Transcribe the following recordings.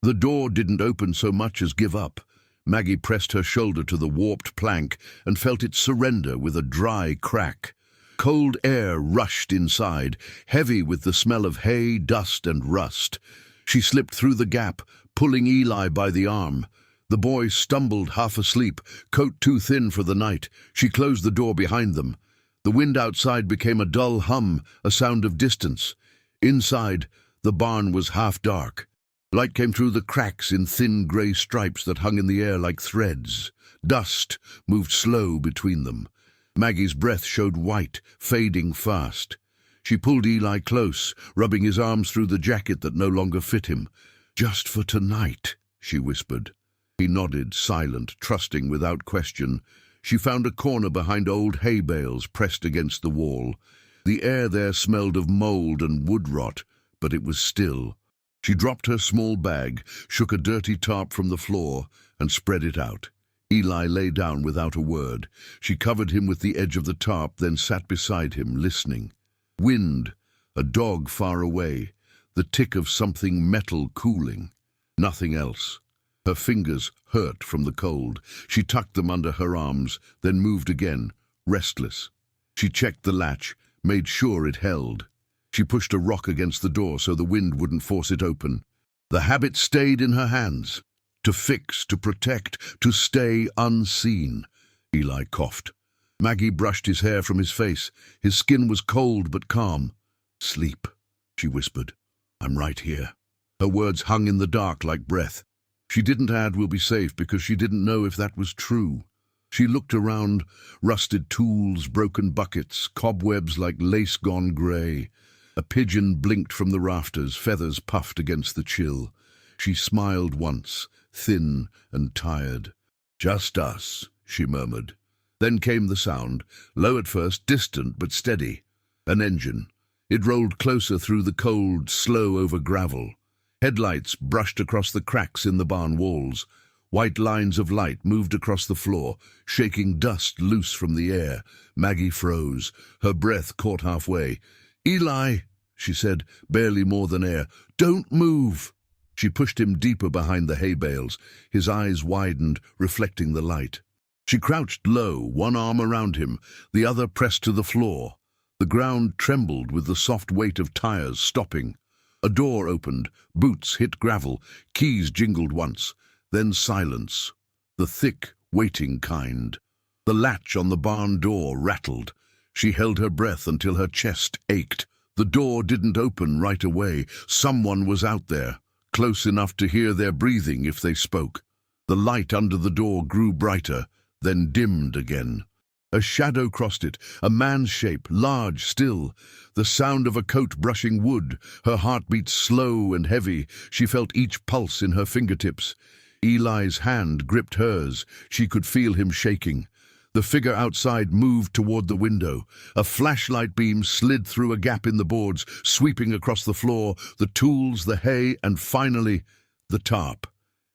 The door didn't open so much as give up. Maggie pressed her shoulder to the warped plank and felt it surrender with a dry crack. Cold air rushed inside, heavy with the smell of hay, dust, and rust. She slipped through the gap, pulling Eli by the arm. The boy stumbled, half asleep, coat too thin for the night. She closed the door behind them. The wind outside became a dull hum, a sound of distance. Inside, the barn was half dark. Light came through the cracks in thin grey stripes that hung in the air like threads. Dust moved slow between them. Maggie's breath showed white, fading fast. She pulled Eli close, rubbing his arms through the jacket that no longer fit him. "Just for tonight," she whispered. He nodded, silent, trusting without question. She found a corner behind old hay bales pressed against the wall. The air there smelled of mould and wood rot, but it was still. She dropped her small bag, shook a dirty tarp from the floor, and spread it out. Eli lay down without a word. She covered him with the edge of the tarp, then sat beside him, listening. Wind, a dog far away, the tick of something metal cooling. Nothing else. Her fingers hurt from the cold. She tucked them under her arms, then moved again, restless. She checked the latch, made sure it held. She pushed a rock against the door so the wind wouldn't force it open. The habit stayed in her hands. To fix, to protect, to stay unseen. Eli coughed. Maggie brushed his hair from his face. His skin was cold but calm. "Sleep," she whispered. "I'm right here." Her words hung in the dark like breath. She didn't add "we'll be safe" because she didn't know if that was true. She looked around, rusted tools, broken buckets, cobwebs like lace gone grey. A pigeon blinked from the rafters, feathers puffed against the chill. She smiled once, thin and tired. "Just us," she murmured. Then came the sound, low at first, distant but steady. An engine. It rolled closer through the cold, slow over gravel. Headlights brushed across the cracks in the barn walls. White lines of light moved across the floor, shaking dust loose from the air. Maggie froze, her breath caught halfway. "Eli," she said, barely more than air, "don't move." She pushed him deeper behind the hay bales. His eyes widened, reflecting the light. She crouched low, one arm around him, the other pressed to the floor. The ground trembled with the soft weight of tires stopping. A door opened, boots hit gravel, keys jingled once, then silence, the thick, waiting kind. The latch on the barn door rattled. She held her breath until her chest ached. The door didn't open right away. Someone was out there, close enough to hear their breathing if they spoke. The light under the door grew brighter, then dimmed again. A shadow crossed it, a man's shape, large still. The sound of a coat brushing wood. Her heart beat slow and heavy. She felt each pulse in her fingertips. Eli's hand gripped hers. She could feel him shaking. The figure outside moved toward the window. A flashlight beam slid through a gap in the boards, sweeping across the floor, the tools, the hay, and finally, the tarp.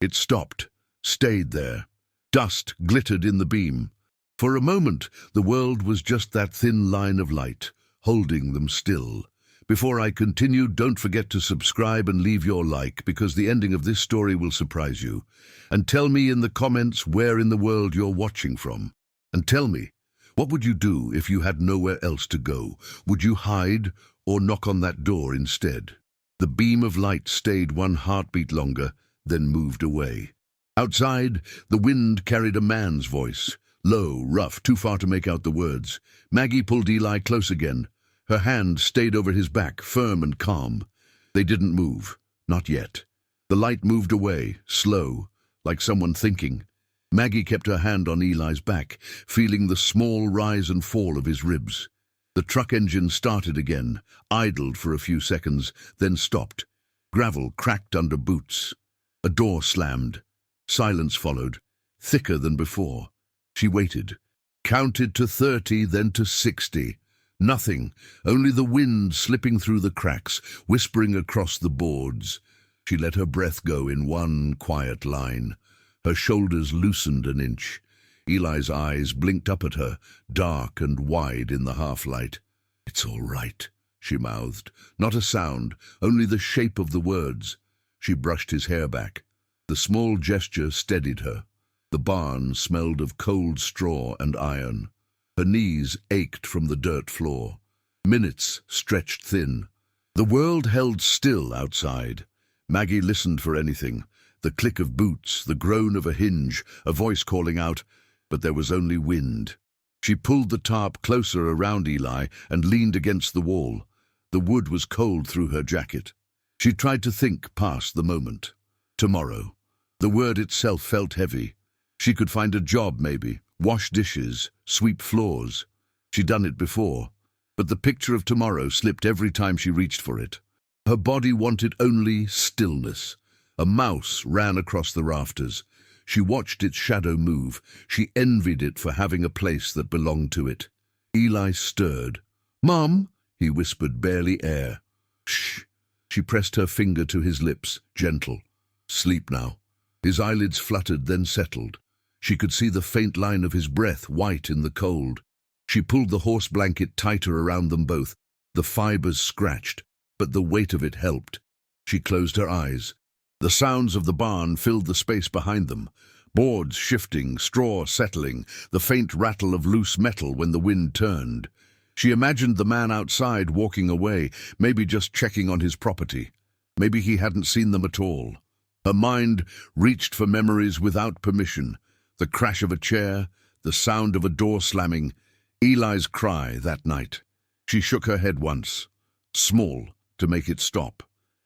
It stopped, stayed there. Dust glittered in the beam. For a moment, the world was just that thin line of light, holding them still. Before I continue, don't forget to subscribe and leave your like, because the ending of this story will surprise you. And tell me in the comments where in the world you're watching from. And tell me, what would you do if you had nowhere else to go? Would you hide or knock on that door instead? The beam of light stayed one heartbeat longer, then moved away. Outside, the wind carried a man's voice. Low, rough, too far to make out the words. Maggie pulled Eli close again. Her hand stayed over his back, firm and calm. They didn't move. Not yet. The light moved away, slow, like someone thinking. Maggie kept her hand on Eli's back, feeling the small rise and fall of his ribs. The truck engine started again, idled for a few seconds, then stopped. Gravel cracked under boots. A door slammed. Silence followed, thicker than before. She waited, counted to 30, then to 60. Nothing, only the wind slipping through the cracks, whispering across the boards. She let her breath go in one quiet line. Her shoulders loosened an inch. Eli's eyes blinked up at her, dark and wide in the half-light. "It's all right," she mouthed. Not a sound, only the shape of the words. She brushed his hair back. The small gesture steadied her. The barn smelled of cold straw and iron. Her knees ached from the dirt floor. Minutes stretched thin. The world held still outside. Maggie listened for anything. The click of boots, the groan of a hinge, a voice calling out, but there was only wind. She pulled the tarp closer around Eli and leaned against the wall. The wood was cold through her jacket. She tried to think past the moment. Tomorrow. The word itself felt heavy. She could find a job, maybe, wash dishes, sweep floors. She'd done it before, but the picture of tomorrow slipped every time she reached for it. Her body wanted only stillness. A mouse ran across the rafters. She watched its shadow move. She envied it for having a place that belonged to it. Eli stirred. "Mom," he whispered, barely air. "Shh." She pressed her finger to his lips, gentle. "Sleep now." His eyelids fluttered, then settled. She could see the faint line of his breath, white in the cold. She pulled the horse blanket tighter around them both. The fibers scratched, but the weight of it helped. She closed her eyes. The sounds of the barn filled the space behind them. Boards shifting, straw settling, the faint rattle of loose metal when the wind turned. She imagined the man outside walking away, maybe just checking on his property. Maybe he hadn't seen them at all. Her mind reached for memories without permission. The crash of a chair, the sound of a door slamming, Eli's cry that night. She shook her head once, small, to make it stop.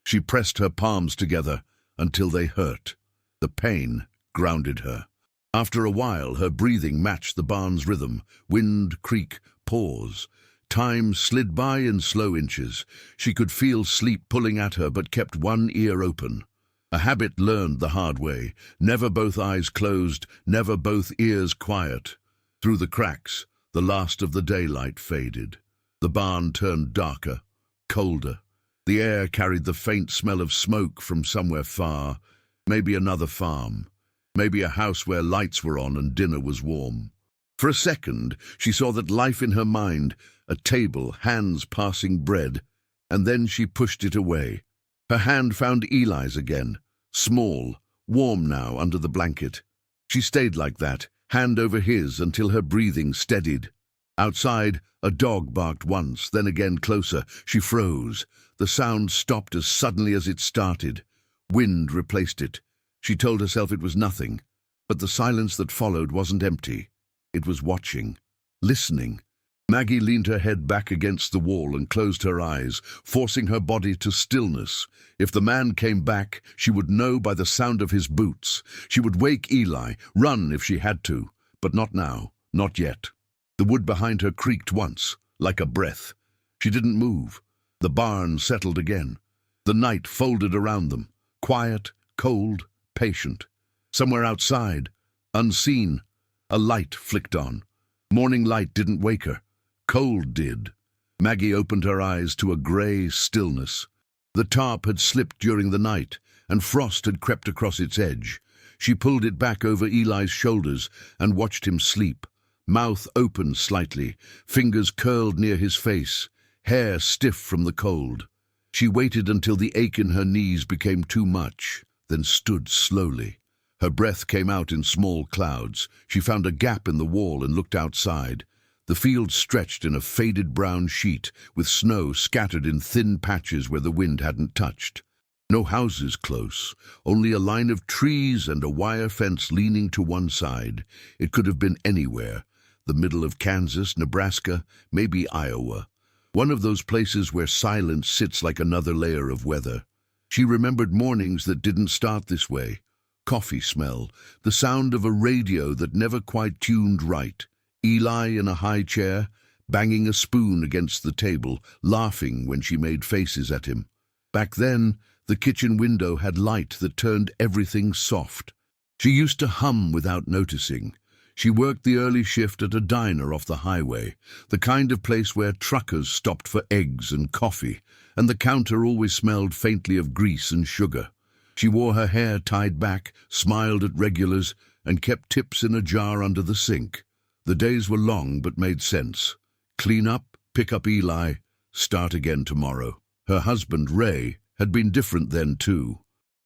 She pressed her palms together until they hurt. The pain grounded her. After a while, her breathing matched the barn's rhythm. Wind, creak, pause. Time slid by in slow inches. She could feel sleep pulling at her, but kept one ear open. A habit learned the hard way. Never both eyes closed, never both ears quiet. Through the cracks, the last of the daylight faded. The barn turned darker, colder. The air carried the faint smell of smoke from somewhere far. Maybe another farm. Maybe a house where lights were on and dinner was warm. For a second, she saw that life in her mind, a table, hands passing bread, and then she pushed it away. Her hand found Eli's again, small, warm now under the blanket. She stayed like that, hand over his, until her breathing steadied. Outside, a dog barked once, then again closer. She froze. The sound stopped as suddenly as it started. Wind replaced it. She told herself it was nothing, but the silence that followed wasn't empty. It was watching, listening. Maggie leaned her head back against the wall and closed her eyes, forcing her body to stillness. If the man came back, she would know by the sound of his boots. She would wake Eli, run if she had to, but not now, not yet. The wood behind her creaked once, like a breath. She didn't move. The barn settled again. The night folded around them, quiet, cold, patient. Somewhere outside, unseen, a light flicked on. Morning light didn't wake her. Cold did. Maggie opened her eyes to a grey stillness. The tarp had slipped during the night, and frost had crept across its edge. She pulled it back over Eli's shoulders and watched him sleep. Mouth open slightly, fingers curled near his face, hair stiff from the cold. She waited until the ache in her knees became too much, then stood slowly. Her breath came out in small clouds. She found a gap in the wall and looked outside. The field stretched in a faded brown sheet, with snow scattered in thin patches where the wind hadn't touched. No houses close, only a line of trees and a wire fence leaning to one side. It could have been anywhere. The middle of Kansas, Nebraska, maybe Iowa. One of those places where silence sits like another layer of weather. She remembered mornings that didn't start this way. Coffee smell, the sound of a radio that never quite tuned right. Eli in a high chair, banging a spoon against the table, laughing when she made faces at him. Back then, the kitchen window had light that turned everything soft. She used to hum without noticing. She worked the early shift at a diner off the highway, the kind of place where truckers stopped for eggs and coffee, and the counter always smelled faintly of grease and sugar. She wore her hair tied back, smiled at regulars, and kept tips in a jar under the sink. The days were long but made sense. Clean up, pick up Eli, start again tomorrow. Her husband, Ray, had been different then too.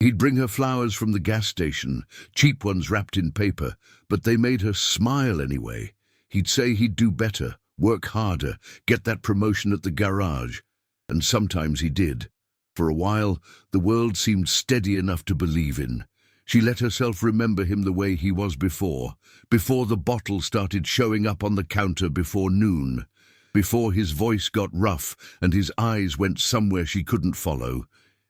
He'd bring her flowers from the gas station, cheap ones wrapped in paper, but they made her smile anyway. He'd say he'd do better, work harder, get that promotion at the garage. And sometimes he did. For a while, the world seemed steady enough to believe in. She let herself remember him the way he was before the bottle started showing up on the counter before noon, before his voice got rough and his eyes went somewhere she couldn't follow.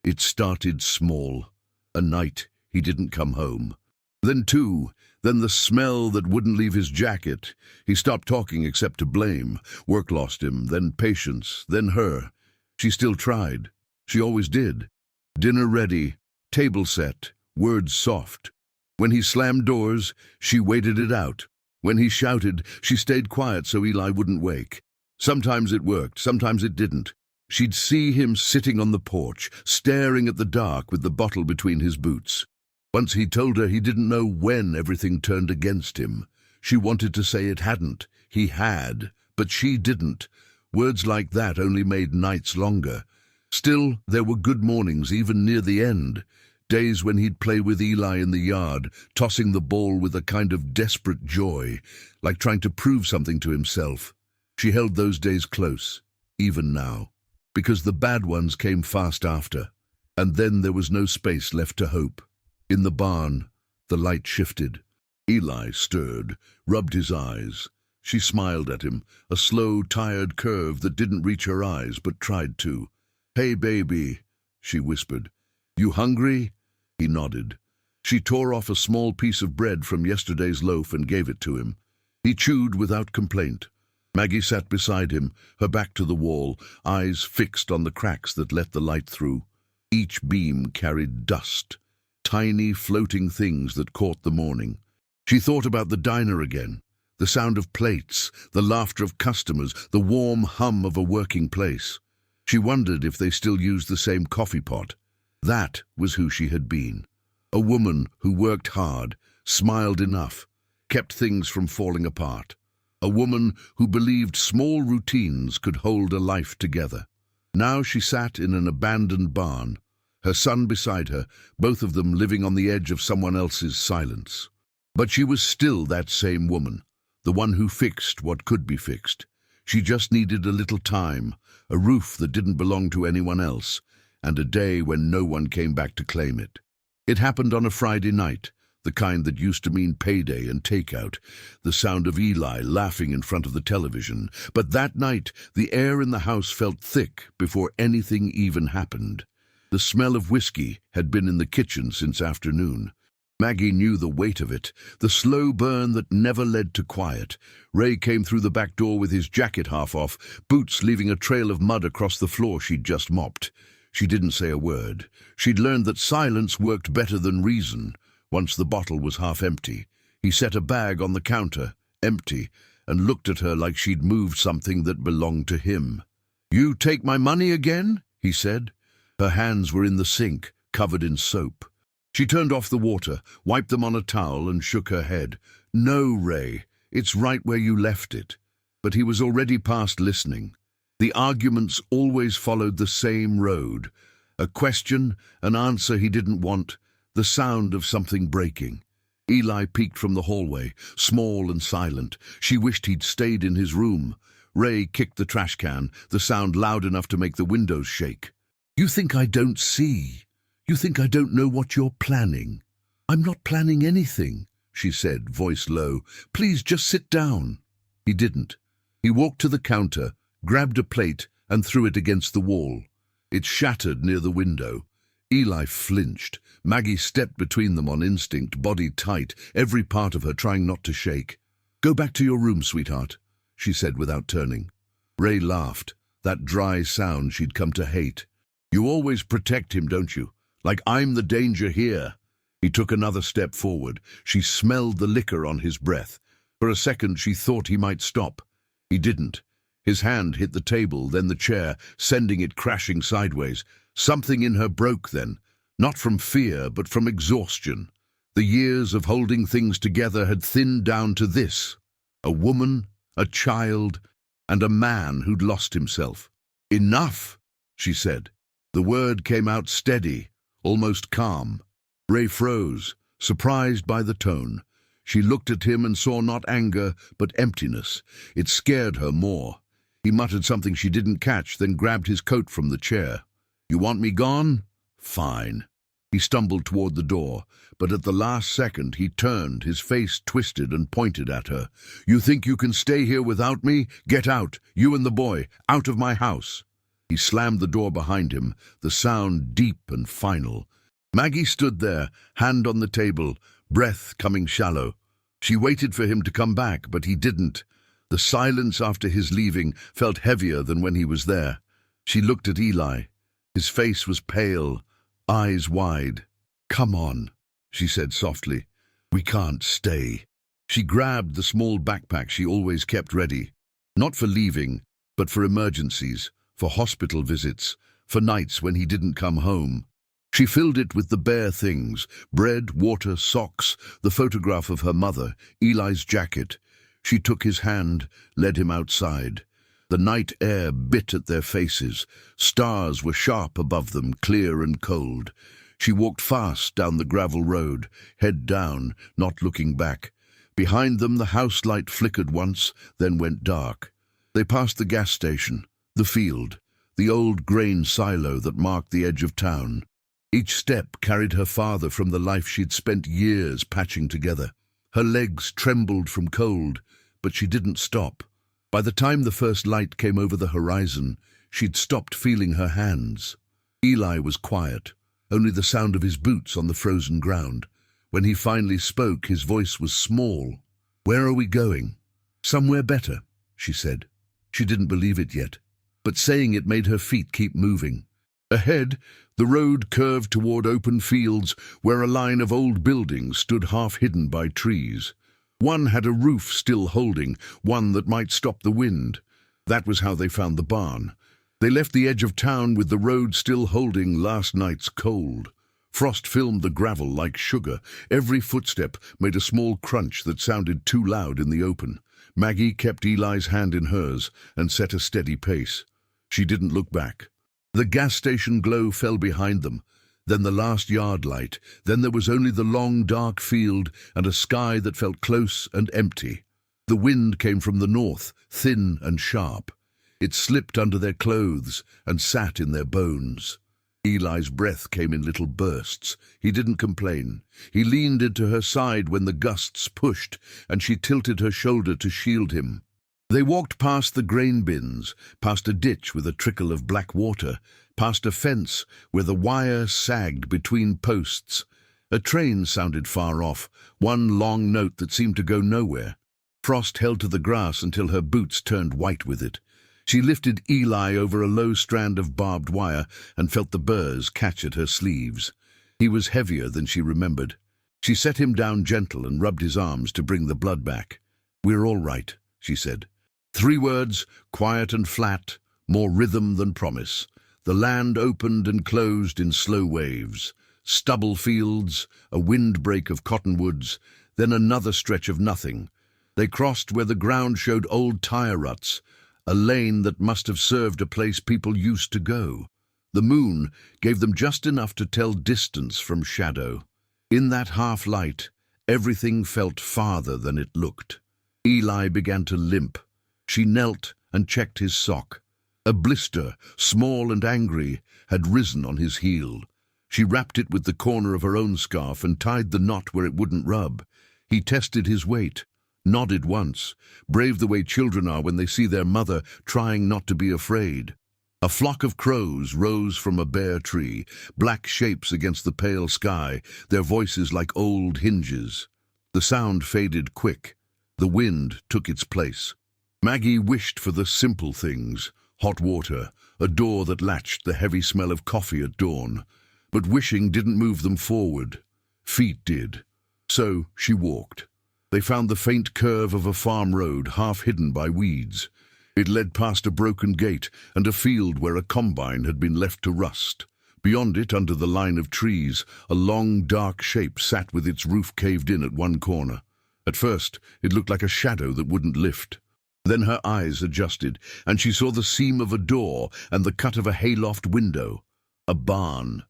It started small. A night he didn't come home. Then the smell that wouldn't leave his jacket. He stopped talking except to blame. Work lost him, then patience, then her. She still tried. She always did. Dinner ready, table set, words soft. When he slammed doors, she waited it out. When he shouted, she stayed quiet so Eli wouldn't wake. Sometimes it worked, sometimes it didn't. She'd see him sitting on the porch, staring at the dark with the bottle between his boots. Once he told her he didn't know when everything turned against him. She wanted to say it hadn't. He had, but she didn't. Words like that only made nights longer. Still, there were good mornings even near the end. Days when he'd play with Eli in the yard, tossing the ball with a kind of desperate joy, like trying to prove something to himself. She held those days close, even now, because the bad ones came fast after, and then there was no space left to hope. In the barn, the light shifted. Eli stirred, rubbed his eyes. She smiled at him, a slow, tired curve that didn't reach her eyes but tried to. "Hey, baby," she whispered. "You hungry?" He nodded. She tore off a small piece of bread from yesterday's loaf and gave it to him. He chewed without complaint. Maggie sat beside him, her back to the wall, eyes fixed on the cracks that let the light through. Each beam carried dust, tiny floating things that caught the morning. She thought about the diner again, the sound of plates, the laughter of customers, the warm hum of a working place. She wondered if they still used the same coffee pot. That was who she had been. A woman who worked hard, smiled enough, kept things from falling apart. A woman who believed small routines could hold a life together. Now she sat in an abandoned barn, her son beside her, both of them living on the edge of someone else's silence. But she was still that same woman, the one who fixed what could be fixed. She just needed a little time, a roof that didn't belong to anyone else, and a day when no one came back to claim it. It happened on a Friday night, the kind that used to mean payday and takeout, the sound of Eli laughing in front of the television. But that night, the air in the house felt thick before anything even happened. The smell of whiskey had been in the kitchen since afternoon. Maggie knew the weight of it, the slow burn that never led to quiet. Ray came through the back door with his jacket half off, boots leaving a trail of mud across the floor she'd just mopped. She didn't say a word. She'd learned that silence worked better than reason. Once the bottle was half empty, he set a bag on the counter, empty, and looked at her like she'd moved something that belonged to him. "You take my money again?" he said. Her hands were in the sink, covered in soap. She turned off the water, wiped them on a towel, and shook her head. "No, Ray, it's right where you left it." But he was already past listening. The arguments always followed the same road. A question, an answer he didn't want, the sound of something breaking. Eli peeked from the hallway, small and silent. She wished he'd stayed in his room. Ray kicked the trash can, the sound loud enough to make the windows shake. "You think I don't see? You think I don't know what you're planning?" "I'm not planning anything," she said, voice low. "Please just sit down." He didn't. He walked to the counter, grabbed a plate, and threw it against the wall. It shattered near the window. Eli flinched. Maggie stepped between them on instinct, body tight, every part of her trying not to shake. "Go back to your room, sweetheart," she said without turning. Ray laughed, that dry sound she'd come to hate. "You always protect him, don't you? Like I'm the danger here." He took another step forward. She smelled the liquor on his breath. For a second she thought he might stop. He didn't. His hand hit the table, then the chair, sending it crashing sideways. Something in her broke then, not from fear, but from exhaustion. The years of holding things together had thinned down to this: a woman, a child, and a man who'd lost himself. "Enough," she said. The word came out steady, almost calm. Ray froze, surprised by the tone. She looked at him and saw not anger, but emptiness. It scared her more. He muttered something she didn't catch, then grabbed his coat from the chair. "You want me gone? Fine." He stumbled toward the door, but at the last second he turned, his face twisted, and pointed at her. "You think you can stay here without me? Get out, you and the boy, out of my house." He slammed the door behind him, the sound deep and final. Maggie stood there, hand on the table, breath coming shallow. She waited for him to come back, but he didn't. The silence after his leaving felt heavier than when he was there. She looked at Eli. His face was pale, eyes wide. "Come on," she said softly. "We can't stay." She grabbed the small backpack she always kept ready. Not for leaving, but for emergencies, for hospital visits, for nights when he didn't come home. She filled it with the bare things: bread, water, socks, the photograph of her mother, Eli's jacket. She took his hand, led him outside. The night air bit at their faces. Stars were sharp above them, clear and cold. She walked fast down the gravel road, head down, not looking back. Behind them the house light flickered once, then went dark. They passed the gas station, the field, the old grain silo that marked the edge of town. Each step carried her farther from the life she'd spent years patching together. Her legs trembled from cold, but she didn't stop. By the time the first light came over the horizon, she'd stopped feeling her hands. Eli was quiet, only the sound of his boots on the frozen ground. When he finally spoke, his voice was small. "Where are we going?" "Somewhere better," she said. She didn't believe it yet, but saying it made her feet keep moving. Ahead, the road curved toward open fields where a line of old buildings stood half hidden by trees. One had a roof still holding, one that might stop the wind. That was how they found the barn. They left the edge of town with the road still holding last night's cold. Frost filmed the gravel like sugar. Every footstep made a small crunch that sounded too loud in the open. Maggie kept Eli's hand in hers and set a steady pace. She didn't look back. The gas station glow fell behind them, then the last yard light, then there was only the long dark field and a sky that felt close and empty. The wind came from the north, thin and sharp. It slipped under their clothes and sat in their bones. Eli's breath came in little bursts. He didn't complain. He leaned into her side when the gusts pushed, and she tilted her shoulder to shield him. They walked past the grain bins, past a ditch with a trickle of black water, past a fence where the wire sagged between posts. A train sounded far off, one long note that seemed to go nowhere. Frost held to the grass until her boots turned white with it. She lifted Eli over a low strand of barbed wire and felt the burrs catch at her sleeves. He was heavier than she remembered. She set him down gentle and rubbed his arms to bring the blood back. "We're all right," she said. 3 words, quiet and flat, more rhythm than promise. The land opened and closed in slow waves. Stubble fields, a windbreak of cottonwoods, then another stretch of nothing. They crossed where the ground showed old tire ruts, a lane that must have served a place people used to go. The moon gave them just enough to tell distance from shadow. In that half-light, everything felt farther than it looked. Eli began to limp. She knelt and checked his sock. A blister, small and angry, had risen on his heel. She wrapped it with the corner of her own scarf and tied the knot where it wouldn't rub. He tested his weight, nodded once, brave the way children are when they see their mother trying not to be afraid. A flock of crows rose from a bare tree, black shapes against the pale sky, their voices like old hinges. The sound faded quick. The wind took its place. Maggie wished for the simple things: hot water, a door that latched, the heavy smell of coffee at dawn. But wishing didn't move them forward. Feet did. So she walked. They found the faint curve of a farm road, half hidden by weeds. It led past a broken gate and a field where a combine had been left to rust. Beyond it, under the line of trees, a long, dark shape sat with its roof caved in at one corner. At first, it looked like a shadow that wouldn't lift. Then her eyes adjusted, and she saw the seam of a door and the cut of a hayloft window. A barn.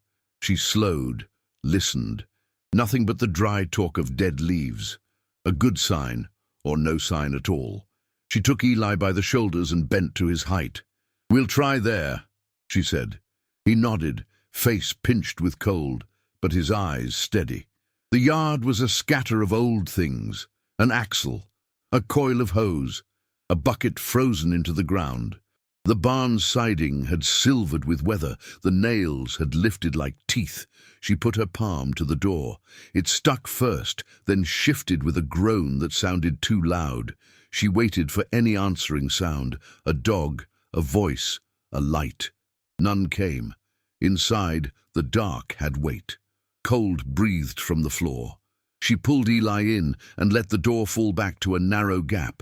She slowed, listened. Nothing but the dry talk of dead leaves. A good sign, or no sign at all. She took Eli by the shoulders and bent to his height. "We'll try there," she said. He nodded, face pinched with cold, but his eyes steady. The yard was a scatter of old things, an axle, a coil of hose, a bucket frozen into the ground. The barn's siding had silvered with weather, the nails had lifted like teeth. She put her palm to the door. It stuck first, then shifted with a groan that sounded too loud. She waited for any answering sound, a dog, a voice, a light. None came. Inside, the dark had weight. Cold breathed from the floor. She pulled Eli in and let the door fall back to a narrow gap.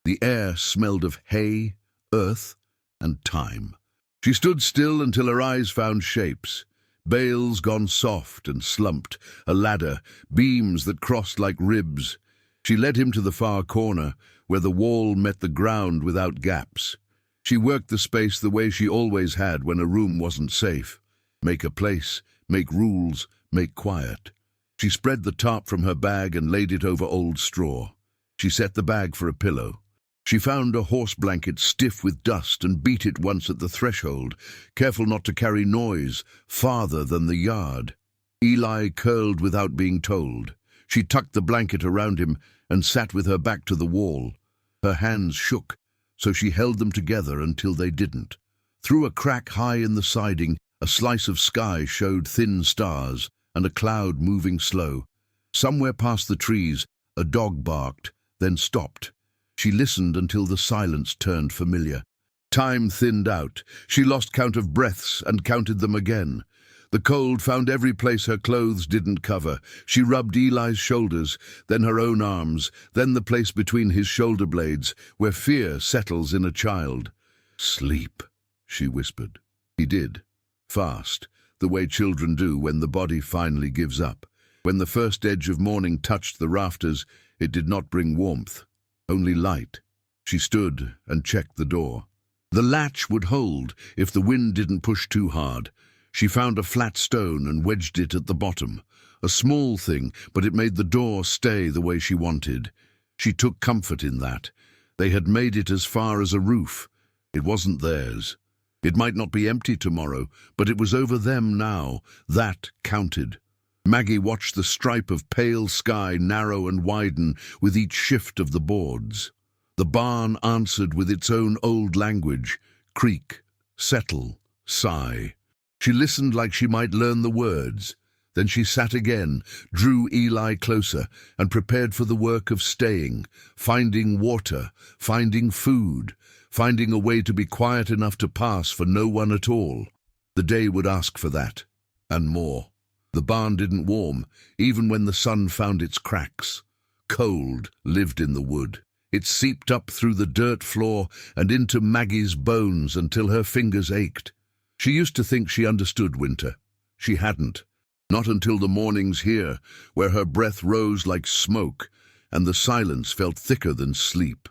The air smelled of hay, earth, and time. She stood still until her eyes found shapes. Bales gone soft and slumped, a ladder, beams that crossed like ribs. She led him to the far corner, where the wall met the ground without gaps. She worked the space the way she always had when a room wasn't safe. Make a place, make rules, make quiet. She spread the tarp from her bag and laid it over old straw. She set the bag for a pillow. She found a horse blanket stiff with dust and beat it once at the threshold, careful not to carry noise farther than the yard. Eli curled without being told. She tucked the blanket around him and sat with her back to the wall. Her hands shook, so she held them together until they didn't. Through a crack high in the siding, a slice of sky showed thin stars and a cloud moving slow. Somewhere past the trees, a dog barked, then stopped. She listened until the silence turned familiar. Time thinned out. She lost count of breaths and counted them again. The cold found every place her clothes didn't cover. She rubbed Eli's shoulders, then her own arms, then the place between his shoulder blades, where fear settles in a child. "Sleep," she whispered. He did. Fast, the way children do when the body finally gives up. When the first edge of morning touched the rafters, it did not bring warmth, only light. She stood and checked the door. The latch would hold if the wind didn't push too hard. She found a flat stone and wedged it at the bottom. A small thing, but it made the door stay the way she wanted. She took comfort in that. They had made it as far as a roof. It wasn't theirs. It might not be empty tomorrow, but it was over them now. That counted. Maggie watched the stripe of pale sky narrow and widen with each shift of the boards. The barn answered with its own old language: creak, settle, sigh. She listened like she might learn the words. Then she sat again, drew Eli closer, and prepared for the work of staying, finding water, finding food, finding a way to be quiet enough to pass for no one at all. The day would ask for that, and more. The barn didn't warm, even when the sun found its cracks. Cold lived in the wood. It seeped up through the dirt floor and into Maggie's bones until her fingers ached. She used to think she understood winter. She hadn't. Not until the mornings here, where her breath rose like smoke, and the silence felt thicker than sleep.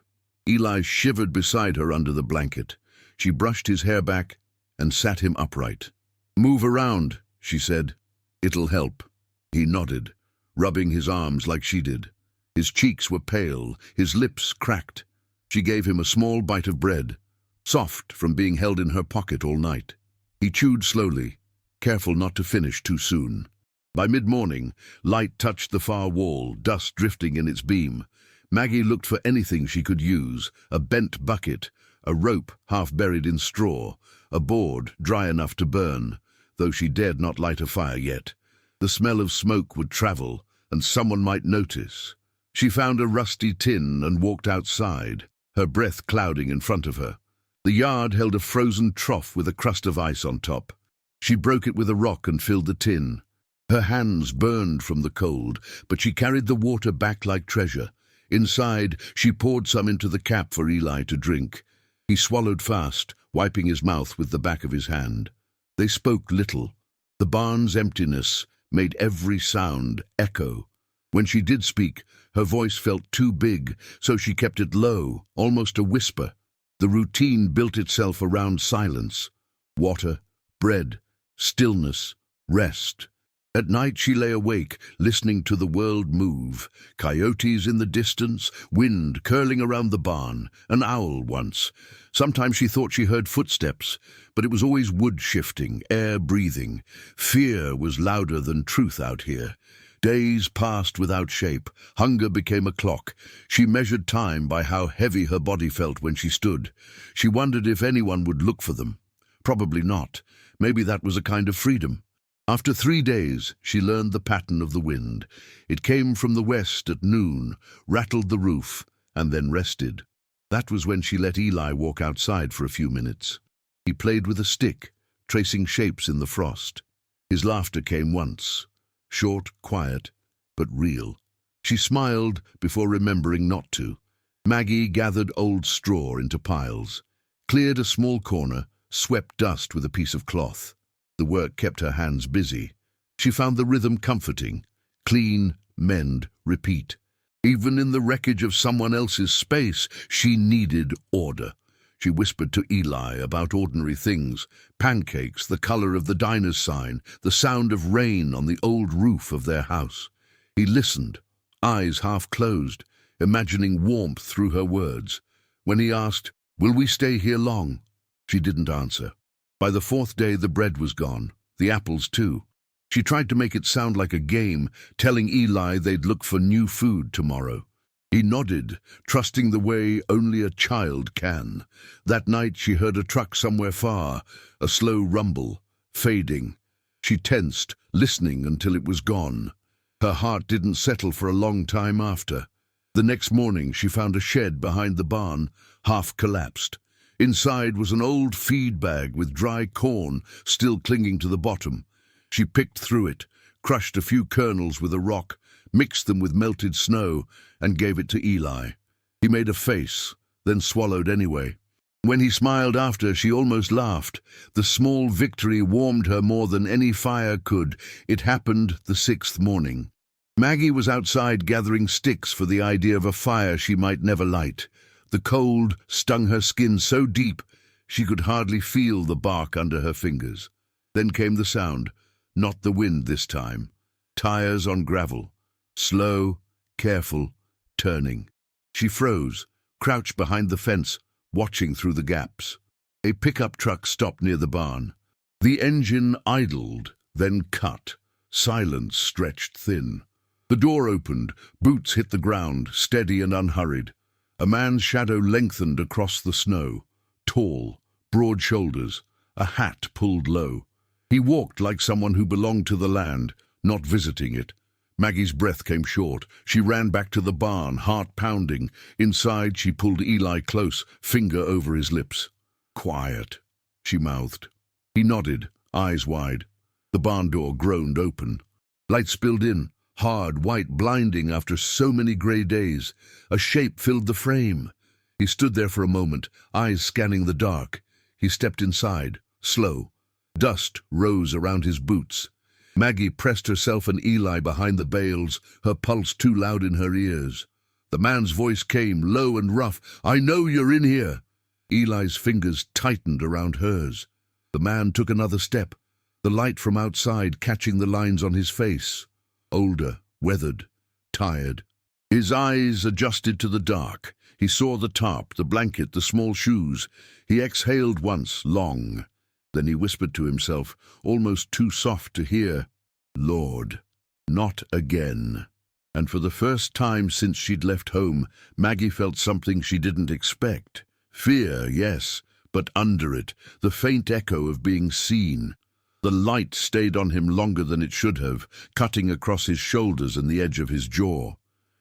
Eli shivered beside her under the blanket. She brushed his hair back and sat him upright. "Move around," she said. "It'll help." He nodded, rubbing his arms like she did. His cheeks were pale, his lips cracked. She gave him a small bite of bread, soft from being held in her pocket all night. He chewed slowly, careful not to finish too soon. By mid-morning, light touched the far wall, dust drifting in its beam. Maggie looked for anything she could use: a bent bucket, a rope half buried in straw, a board dry enough to burn, though she dared not light a fire yet. The smell of smoke would travel, and someone might notice. She found a rusty tin and walked outside, her breath clouding in front of her. The yard held a frozen trough with a crust of ice on top. She broke it with a rock and filled the tin. Her hands burned from the cold, but she carried the water back like treasure. Inside, she poured some into the cap for Eli to drink. He swallowed fast, wiping his mouth with the back of his hand. They spoke little. The barn's emptiness made every sound echo. When she did speak, her voice felt too big, so she kept it low, almost a whisper. The routine built itself around silence. Water, bread, stillness, rest. At night she lay awake, listening to the world move. Coyotes in the distance, wind curling around the barn, an owl once. Sometimes she thought she heard footsteps, but it was always wood shifting, air breathing. Fear was louder than truth out here. Days passed without shape. Hunger became a clock. She measured time by how heavy her body felt when she stood. She wondered if anyone would look for them. Probably not. Maybe that was a kind of freedom. After 3 days, she learned the pattern of the wind. It came from the west at noon, rattled the roof, and then rested. That was when she let Eli walk outside for a few minutes. He played with a stick, tracing shapes in the frost. His laughter came once, short, quiet, but real. She smiled before remembering not to. Maggie gathered old straw into piles, cleared a small corner, swept dust with a piece of cloth. The work kept her hands busy. She found the rhythm comforting. Clean, mend, repeat. Even in the wreckage of someone else's space, she needed order. She whispered to Eli about ordinary things, pancakes, the color of the diner's sign, the sound of rain on the old roof of their house. He listened, eyes half closed, imagining warmth through her words. When he asked, "Will we stay here long?" she didn't answer. By the 4th day, the bread was gone, the apples too. She tried to make it sound like a game, telling Eli they'd look for new food tomorrow. He nodded, trusting the way only a child can. That night she heard a truck somewhere far, a slow rumble, fading. She tensed, listening until it was gone. Her heart didn't settle for a long time after. The next morning she found a shed behind the barn, half collapsed. Inside was an old feed bag with dry corn still clinging to the bottom. She picked through it, crushed a few kernels with a rock, mixed them with melted snow, and gave it to Eli. He made a face, then swallowed anyway. When he smiled after, she almost laughed. The small victory warmed her more than any fire could. It happened the 6th morning. Maggie was outside gathering sticks for the idea of a fire she might never light. The cold stung her skin so deep she could hardly feel the bark under her fingers. Then came the sound, not the wind this time. Tires on gravel, slow, careful, turning. She froze, crouched behind the fence, watching through the gaps. A pickup truck stopped near the barn. The engine idled, then cut. Silence stretched thin. The door opened, boots hit the ground, steady and unhurried. A man's shadow lengthened across the snow, tall, broad shoulders, a hat pulled low. He walked like someone who belonged to the land, not visiting it. Maggie's breath came short. She ran back to the barn, heart pounding. Inside, she pulled Eli close, finger over his lips. "Quiet," she mouthed. He nodded, eyes wide. The barn door groaned open. Light spilled in. Hard, white, blinding after so many grey days. A shape filled the frame. He stood there for a moment, eyes scanning the dark. He stepped inside, slow. Dust rose around his boots. Maggie pressed herself and Eli behind the bales, her pulse too loud in her ears. The man's voice came, low and rough. "I know you're in here." Eli's fingers tightened around hers. The man took another step, the light from outside catching the lines on his face. Older, weathered, tired. His eyes adjusted to the dark. He saw the tarp, the blanket, the small shoes. He exhaled once, long. Then he whispered to himself, almost too soft to hear, "Lord, not again." And for the first time since she'd left home, Maggie felt something she didn't expect. Fear, yes, but under it, the faint echo of being seen. The light stayed on him longer than it should have, cutting across his shoulders and the edge of his jaw.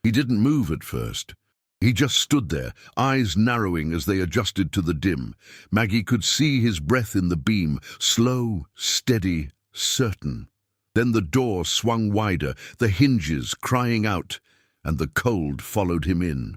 He didn't move at first. He just stood there, eyes narrowing as they adjusted to the dim. Maggie could see his breath in the beam, slow, steady, certain. Then the door swung wider, the hinges crying out, and the cold followed him in.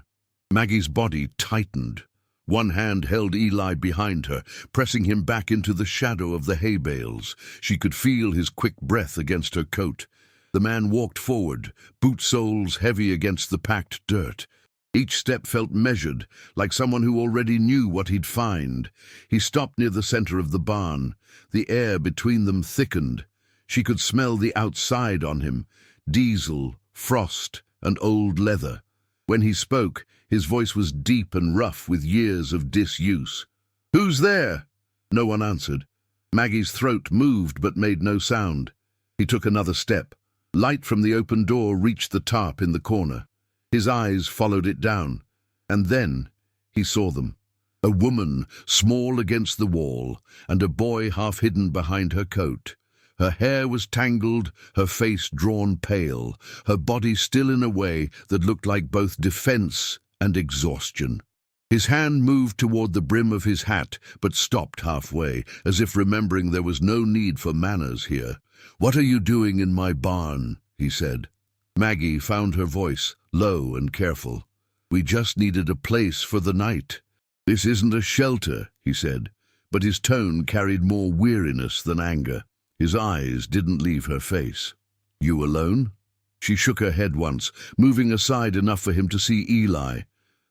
Maggie's body tightened. One hand held Eli behind her, pressing him back into the shadow of the hay bales. She could feel his quick breath against her coat. The man walked forward, boot soles heavy against the packed dirt. Each step felt measured, like someone who already knew what he'd find. He stopped near the center of the barn. The air between them thickened. She could smell the outside on him, diesel, frost, and old leather. When he spoke, his voice was deep and rough with years of disuse. "Who's there?" No one answered. Maggie's throat moved but made no sound. He took another step. Light from the open door reached the tarp in the corner. His eyes followed it down, and then he saw them. A woman, small against the wall, and a boy half hidden behind her coat. Her hair was tangled, her face drawn pale, her body still in a way that looked like both defense and exhaustion. His hand moved toward the brim of his hat, but stopped halfway, as if remembering there was no need for manners here. "What are you doing in my barn?" he said. Maggie found her voice, low and careful. "We just needed a place for the night." "This isn't a shelter," he said, but his tone carried more weariness than anger. His eyes didn't leave her face. "You alone?" She shook her head once, moving aside enough for him to see Eli.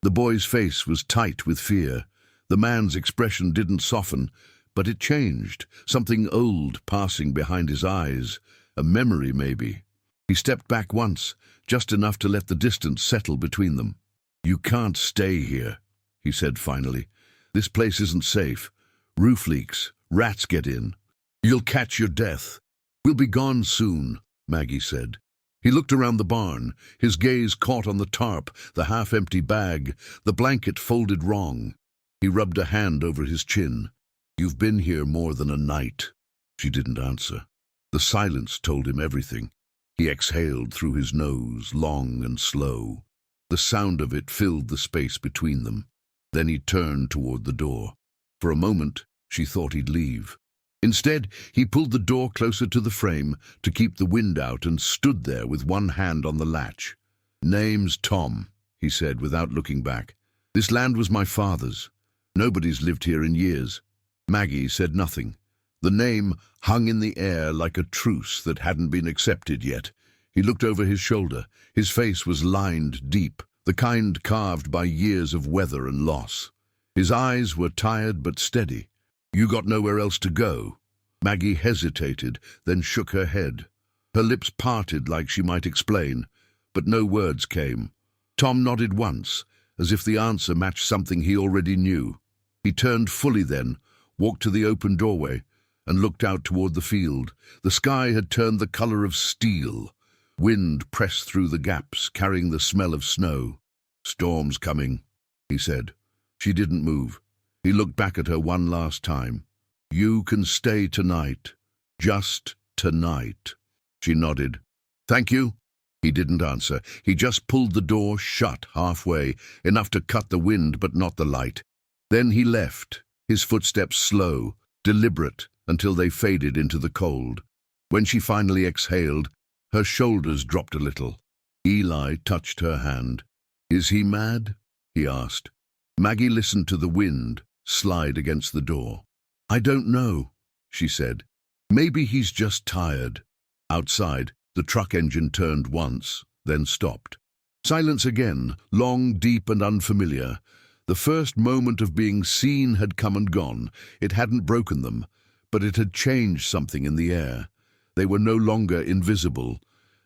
The boy's face was tight with fear. The man's expression didn't soften, but it changed, something old passing behind his eyes, a memory maybe. He stepped back once, just enough to let the distance settle between them. "You can't stay here," he said finally. "This place isn't safe. Roof leaks, rats get in. You'll catch your death." "We'll be gone soon," Maggie said. He looked around the barn, his gaze caught on the tarp, the half-empty bag, the blanket folded wrong. He rubbed a hand over his chin. "You've been here more than a night." She didn't answer. The silence told him everything. He exhaled through his nose, long and slow. The sound of it filled the space between them. Then he turned toward the door. For a moment, she thought he'd leave. Instead, he pulled the door closer to the frame to keep the wind out and stood there with one hand on the latch. "Name's Tom," he said without looking back. "This land was my father's. Nobody's lived here in years." Maggie said nothing. The name hung in the air like a truce that hadn't been accepted yet. He looked over his shoulder. His face was lined deep, the kind carved by years of weather and loss. His eyes were tired but steady. "You got nowhere else to go?" Maggie hesitated, then shook her head. Her lips parted like she might explain, but no words came. Tom nodded once, as if the answer matched something he already knew. He turned fully then, walked to the open doorway, and looked out toward the field. The sky had turned the color of steel. Wind pressed through the gaps, carrying the smell of snow. "Storm's coming," he said. She didn't move. He looked back at her one last time. "You can stay tonight. Just tonight." She nodded. "Thank you." He didn't answer. He just pulled the door shut halfway, enough to cut the wind but not the light. Then he left, his footsteps slow, deliberate, until they faded into the cold. When she finally exhaled, her shoulders dropped a little. Eli touched her hand. "Is he mad?" he asked. Maggie listened to the wind slide against the door. "I don't know," she said. "Maybe he's just tired." Outside, the truck engine turned once, then stopped. Silence again, long, deep, and unfamiliar. The first moment of being seen had come and gone. It hadn't broken them, but it had changed something in the air. They were no longer invisible.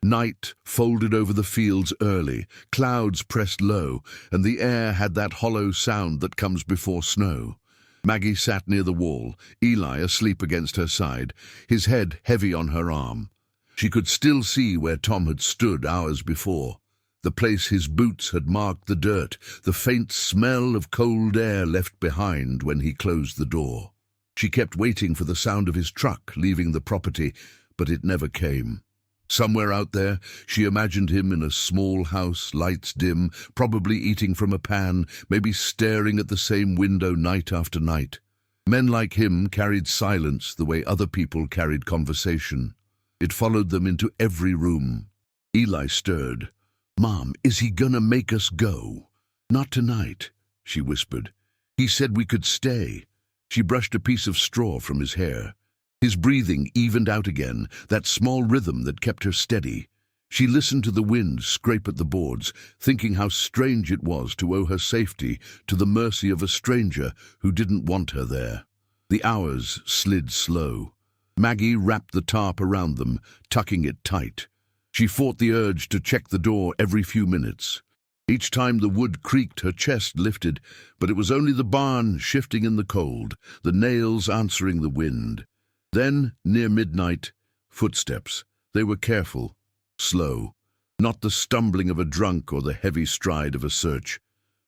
Night folded over the fields early, clouds pressed low, and the air had that hollow sound that comes before snow. Maggie sat near the wall, Eli asleep against her side, his head heavy on her arm. She could still see where Tom had stood hours before, the place his boots had marked the dirt, the faint smell of cold air left behind when he closed the door. She kept waiting for the sound of his truck leaving the property, but it never came. Somewhere out there, she imagined him in a small house, lights dim, probably eating from a pan, maybe staring at the same window night after night. Men like him carried silence the way other people carried conversation. It followed them into every room. Eli stirred. "Mom, is he gonna make us go?" "Not tonight," she whispered. "He said we could stay." She brushed a piece of straw from his hair. His breathing evened out again, that small rhythm that kept her steady. She listened to the wind scrape at the boards, thinking how strange it was to owe her safety to the mercy of a stranger who didn't want her there. The hours slid slow. Maggie wrapped the tarp around them, tucking it tight. She fought the urge to check the door every few minutes. Each time the wood creaked, her chest lifted, but it was only the barn shifting in the cold, the nails answering the wind. Then, near midnight, footsteps. They were careful, slow, not the stumbling of a drunk or the heavy stride of a search.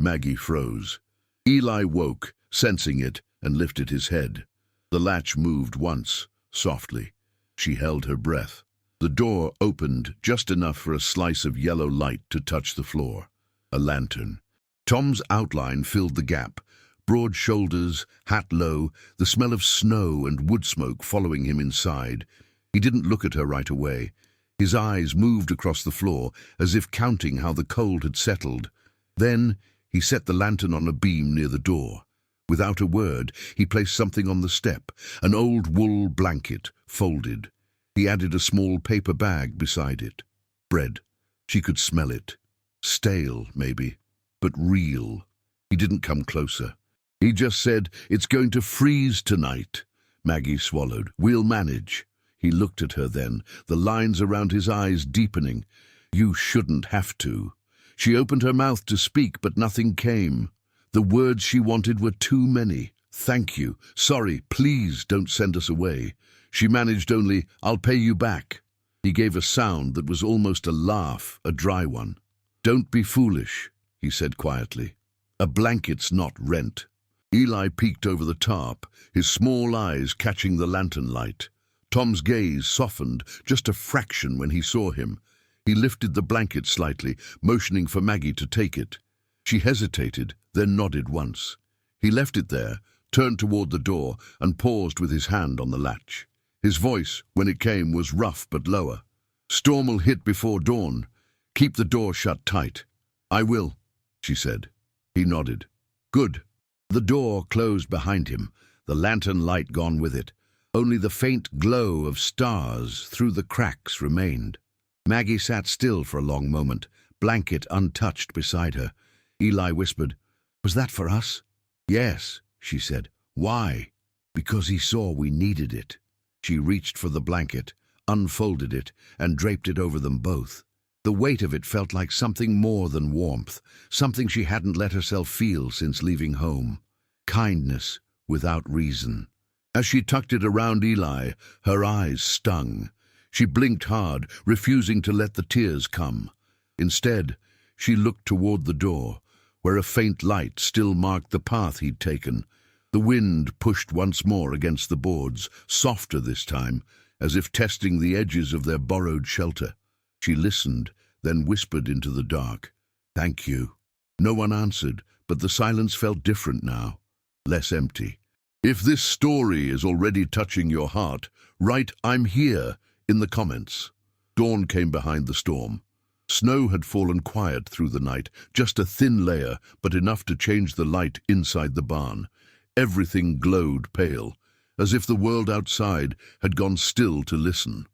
Maggie froze. Eli woke, sensing it, and lifted his head. The latch moved once, softly. She held her breath. The door opened just enough for a slice of yellow light to touch the floor. A lantern. Tom's outline filled the gap. Broad shoulders, hat low, the smell of snow and wood smoke following him inside. He didn't look at her right away. His eyes moved across the floor, as if counting how the cold had settled. Then he set the lantern on a beam near the door. Without a word, he placed something on the step, an old wool blanket, folded. He added a small paper bag beside it. Bread. She could smell it. Stale, maybe, but real. He didn't come closer. He just said, "It's going to freeze tonight." Maggie swallowed. "We'll manage." He looked at her then, the lines around his eyes deepening. "You shouldn't have to." She opened her mouth to speak, but nothing came. The words she wanted were too many. "Thank you. Sorry. Please don't send us away." She managed only, "I'll pay you back." He gave a sound that was almost a laugh, a dry one. "Don't be foolish," he said quietly. "A blanket's not rent." Eli peeked over the tarp, his small eyes catching the lantern light. Tom's gaze softened just a fraction when he saw him. He lifted the blanket slightly, motioning for Maggie to take it. She hesitated, then nodded once. He left it there, turned toward the door, and paused with his hand on the latch. His voice, when it came, was rough but lower. "Storm'll hit before dawn. Keep the door shut tight." "I will," she said. He nodded. "Good." The door closed behind him, the lantern light gone with it. Only the faint glow of stars through the cracks remained. Maggie sat still for a long moment, blanket untouched beside her. Eli whispered, "Was that for us?" "Yes," she said. "Why?" "Because he saw we needed it." She reached for the blanket, unfolded it, and draped it over them both. The weight of it felt like something more than warmth, something she hadn't let herself feel since leaving home. Kindness without reason. As she tucked it around Eli, her eyes stung. She blinked hard, refusing to let the tears come. Instead, she looked toward the door, where a faint light still marked the path he'd taken. The wind pushed once more against the boards, softer this time, as if testing the edges of their borrowed shelter. She listened, then whispered into the dark, "Thank you." No one answered, but the silence felt different now, less empty. If this story is already touching your heart, write "I'm here" in the comments. Dawn came behind the storm. Snow had fallen quiet through the night, just a thin layer, but enough to change the light inside the barn. Everything glowed pale, as if the world outside had gone still to listen.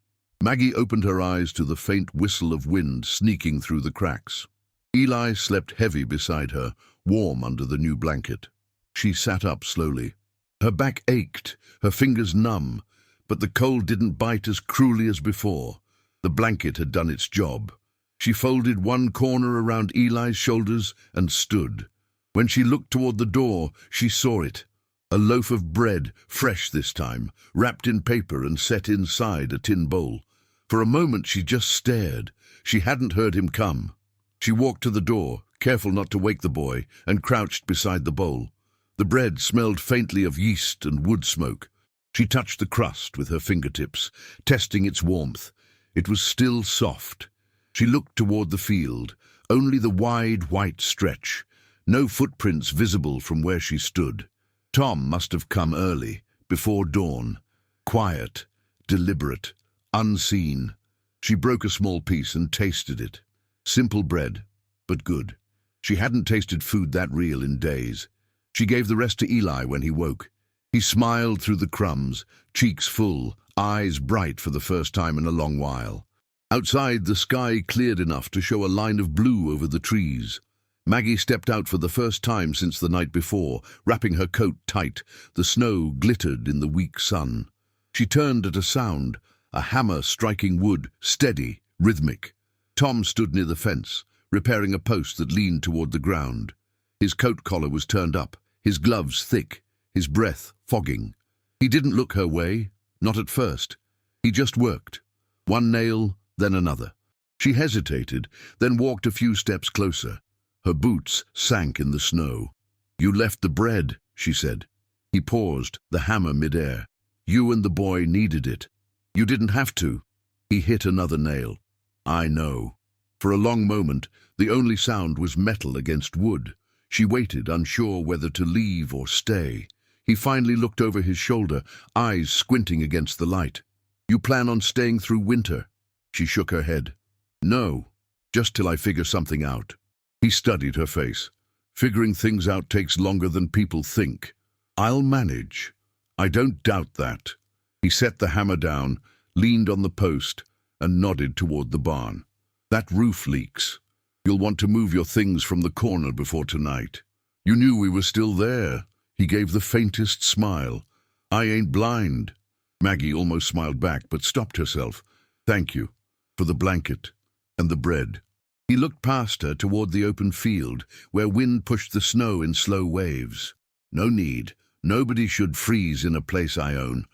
Maggie opened her eyes to the faint whistle of wind sneaking through the cracks. Eli slept heavy beside her, warm under the new blanket. She sat up slowly. Her back ached, her fingers numb, but the cold didn't bite as cruelly as before. The blanket had done its job. She folded one corner around Eli's shoulders and stood. When she looked toward the door, she saw it. A loaf of bread, fresh this time, wrapped in paper and set inside a tin bowl. For a moment she just stared. She hadn't heard him come. She walked to the door, careful not to wake the boy, and crouched beside the bowl. The bread smelled faintly of yeast and wood smoke. She touched the crust with her fingertips, testing its warmth. It was still soft. She looked toward the field, only the wide white stretch, no footprints visible from where she stood. Tom must have come early, before dawn, quiet, deliberate, unseen. She broke a small piece and tasted it. Simple bread, but good. She hadn't tasted food that real in days. She gave the rest to Eli when he woke. He smiled through the crumbs, cheeks full, eyes bright for the first time in a long while. Outside, the sky cleared enough to show a line of blue over the trees. Maggie stepped out for the first time since the night before, wrapping her coat tight. The snow glittered in the weak sun. She turned at a sound, a hammer striking wood, steady, rhythmic. Tom stood near the fence, repairing a post that leaned toward the ground. His coat collar was turned up, his gloves thick, his breath fogging. He didn't look her way, not at first. He just worked. One nail, then another. She hesitated, then walked a few steps closer. Her boots sank in the snow. "You left the bread," she said. He paused, the hammer mid-air. "You and the boy needed it. You didn't have to." He hit another nail. "I know." For a long moment, the only sound was metal against wood. She waited, unsure whether to leave or stay. He finally looked over his shoulder, eyes squinting against the light. "You plan on staying through winter?" She shook her head. "No, just till I figure something out." He studied her face. "Figuring things out takes longer than people think." "I'll manage. I don't doubt that." He set the hammer down, leaned on the post, and nodded toward the barn. "That roof leaks. You'll want to move your things from the corner before tonight." "You knew we were still there." He gave the faintest smile. "I ain't blind." Maggie almost smiled back, but stopped herself. "Thank you for the blanket and the bread." He looked past her toward the open field, where wind pushed the snow in slow waves. "No need. Nobody should freeze in a place I own.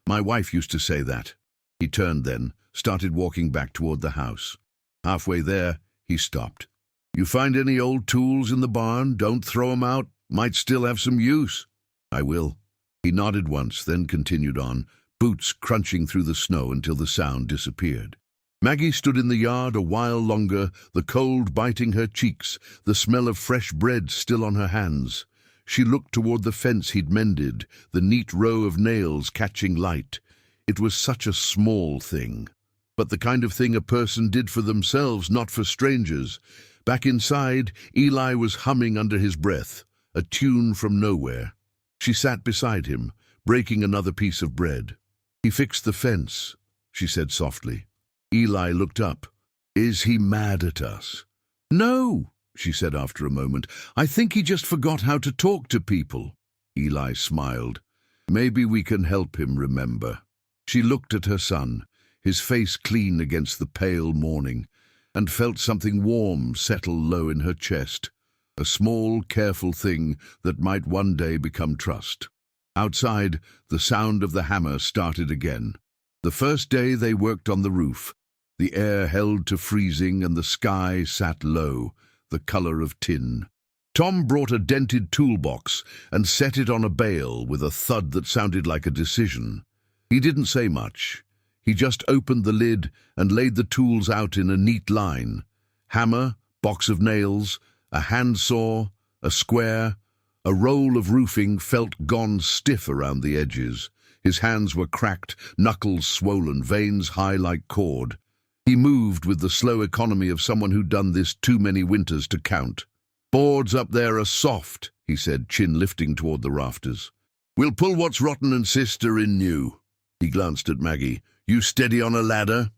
My wife used to say that." He turned then, started walking back toward the house. Halfway there, he stopped. "You find any old tools in the barn? Don't throw 'em out. Might still have some use." "I will." He nodded once, then continued on, boots crunching through the snow until the sound disappeared. Maggie stood in the yard a while longer, the cold biting her cheeks, the smell of fresh bread still on her hands. She looked toward the fence he'd mended, the neat row of nails catching light. It was such a small thing, but the kind of thing a person did for themselves, not for strangers. Back inside, Eli was humming under his breath, a tune from nowhere. She sat beside him, breaking another piece of bread. "He fixed the fence," she said softly. Eli looked up. "Is he mad at us?" "No," she said after a moment. "I think he just forgot how to talk to people." Eli smiled. "Maybe we can help him remember." She looked at her son, his face clean against the pale morning, and felt something warm settle low in her chest, a small, careful thing that might one day become trust. Outside, the sound of the hammer started again. The first day they worked on the roof. The air held to freezing and the sky sat low, the color of tin. Tom brought a dented toolbox and set it on a bale with a thud that sounded like a decision. He didn't say much. He just opened the lid and laid the tools out in a neat line. Hammer, box of nails, a handsaw, a square. A roll of roofing felt gone stiff around the edges. His hands were cracked, knuckles swollen, veins high like cord. He moved with the slow economy of someone who'd done this too many winters to count. "Boards up there are soft," he said, chin lifting toward the rafters. "We'll pull what's rotten and sister in new." He glanced at Maggie. "You steady on a ladder?"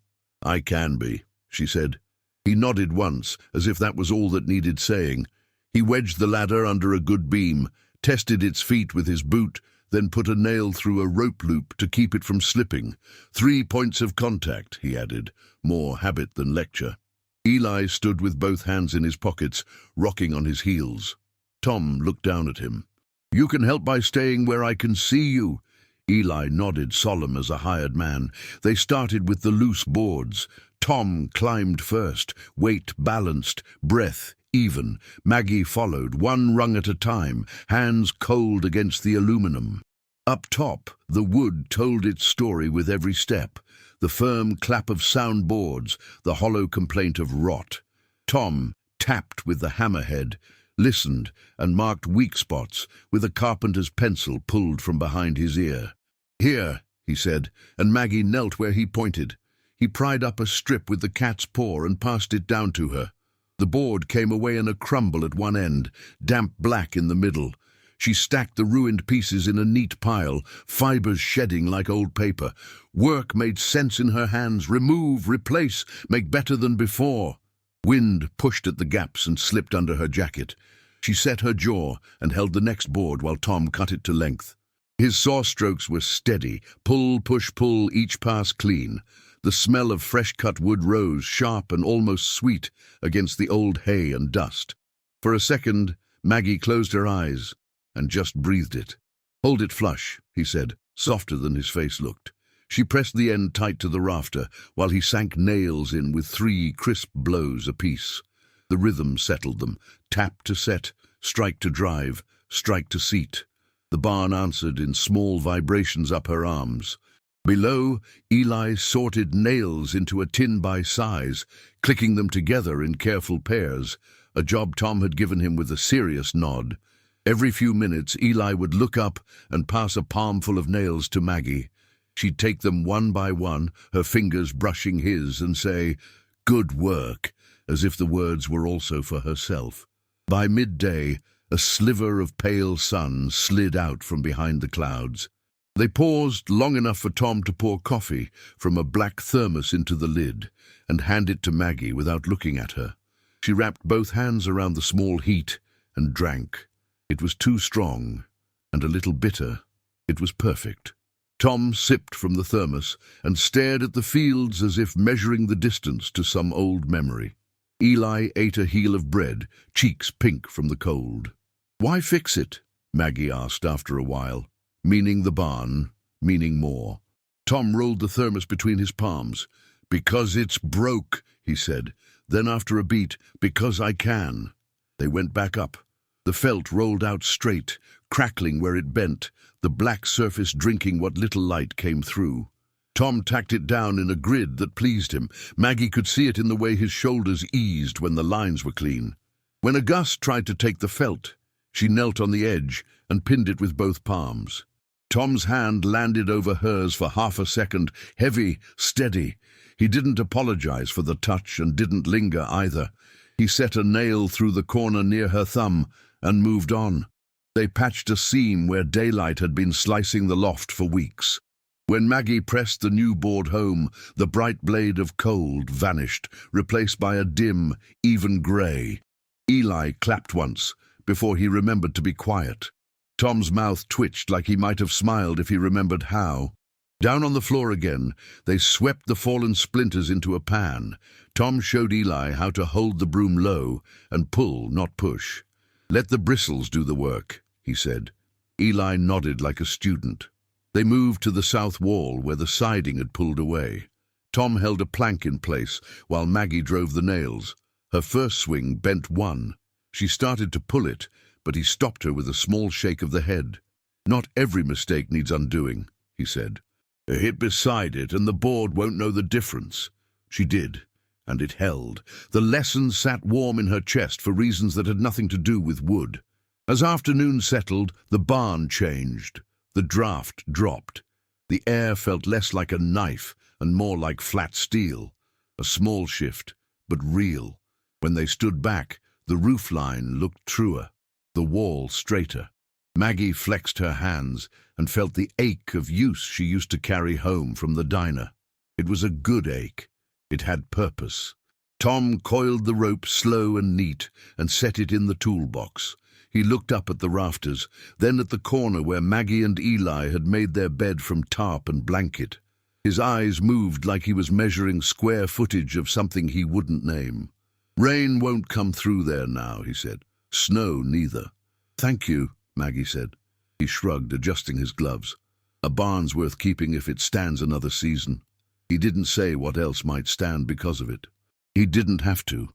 "I can be," she said. He nodded once, as if that was all that needed saying. He wedged the ladder under a good beam, tested its feet with his boot, then put a nail through a rope loop to keep it from slipping. 3 points of contact, he added, more habit than lecture. Eli stood with both hands in his pockets, rocking on his heels. Tom looked down at him. "You can help by staying where I can see you." Eli nodded, solemn as a hired man. They started with the loose boards. Tom climbed first, weight balanced, breath even. Maggie followed, one rung at a time, hands cold against the aluminum. Up top, the wood told its story with every step. The firm clap of sound boards, the hollow complaint of rot. Tom tapped with the hammerhead, listened, and marked weak spots with a carpenter's pencil pulled from behind his ear. "Here," he said, and Maggie knelt where he pointed. He pried up a strip with the cat's paw and passed it down to her. The board came away in a crumble at one end, damp black in the middle. She stacked the ruined pieces in a neat pile, fibers shedding like old paper. Work made sense in her hands. Remove, replace, make better than before. Wind pushed at the gaps and slipped under her jacket. She set her jaw and held the next board while Tom cut it to length. His saw strokes were steady, pull, push, pull, each pass clean. The smell of fresh-cut wood rose, sharp and almost sweet, against the old hay and dust. For a second, Maggie closed her eyes and just breathed it. "Hold it flush," he said, softer than his face looked. She pressed the end tight to the rafter, while he sank nails in with 3 crisp blows apiece. The rhythm settled them, tap to set, strike to drive, strike to seat. The barn answered in small vibrations up her arms. Below, Eli sorted nails into a tin by size, clicking them together in careful pairs, a job Tom had given him with a serious nod. Every few minutes, Eli would look up and pass a palmful of nails to Maggie. She'd take them one by one, her fingers brushing his, and say, "Good work," as if the words were also for herself. By midday, a sliver of pale sun slid out from behind the clouds. They paused long enough for Tom to pour coffee from a black thermos into the lid and hand it to Maggie without looking at her. She wrapped both hands around the small heat and drank. It was too strong and a little bitter. It was perfect. Tom sipped from the thermos and stared at the fields as if measuring the distance to some old memory. Eli ate a heel of bread, cheeks pink from the cold. "Why fix it?" Maggie asked after a while. Meaning the barn, meaning more. Tom rolled the thermos between his palms. "Because it's broke," he said. Then after a beat, "Because I can." They went back up. The felt rolled out straight, crackling where it bent, the black surface drinking what little light came through. Tom tacked it down in a grid that pleased him. Maggie could see it in the way his shoulders eased when the lines were clean. When a gust tried to take the felt, she knelt on the edge and pinned it with both palms. Tom's hand landed over hers for half a second, heavy, steady. He didn't apologize for the touch and didn't linger either. He set a nail through the corner near her thumb and moved on. They patched a seam where daylight had been slicing the loft for weeks. When Maggie pressed the new board home, the bright blade of cold vanished, replaced by a dim, even grey. Eli clapped once, before he remembered to be quiet. Tom's mouth twitched like he might have smiled if he remembered how. Down on the floor again, they swept the fallen splinters into a pan. Tom showed Eli how to hold the broom low and pull, not push. "Let the bristles do the work," he said. Eli nodded like a student. They moved to the south wall where the siding had pulled away. Tom held a plank in place while Maggie drove the nails. Her first swing bent one. She started to pull it, but he stopped her with a small shake of the head. "Not every mistake needs undoing," he said. "Hit beside it and the board won't know the difference." She did, and it held. The lesson sat warm in her chest for reasons that had nothing to do with wood. As afternoon settled, the barn changed. The draft dropped. The air felt less like a knife and more like flat steel. A small shift, but real. When they stood back, the roof line looked truer, the wall straighter. Maggie flexed her hands and felt the ache of use she used to carry home from the diner. It was a good ache. It had purpose. Tom coiled the rope slow and neat and set it in the toolbox. He looked up at the rafters, then at the corner where Maggie and Eli had made their bed from tarp and blanket. His eyes moved like he was measuring square footage of something he wouldn't name. "Rain won't come through there now," he said. "Snow neither." "Thank you," Maggie said. He shrugged, adjusting his gloves. "A barn's worth keeping if it stands another season." He didn't say what else might stand because of it. He didn't have to.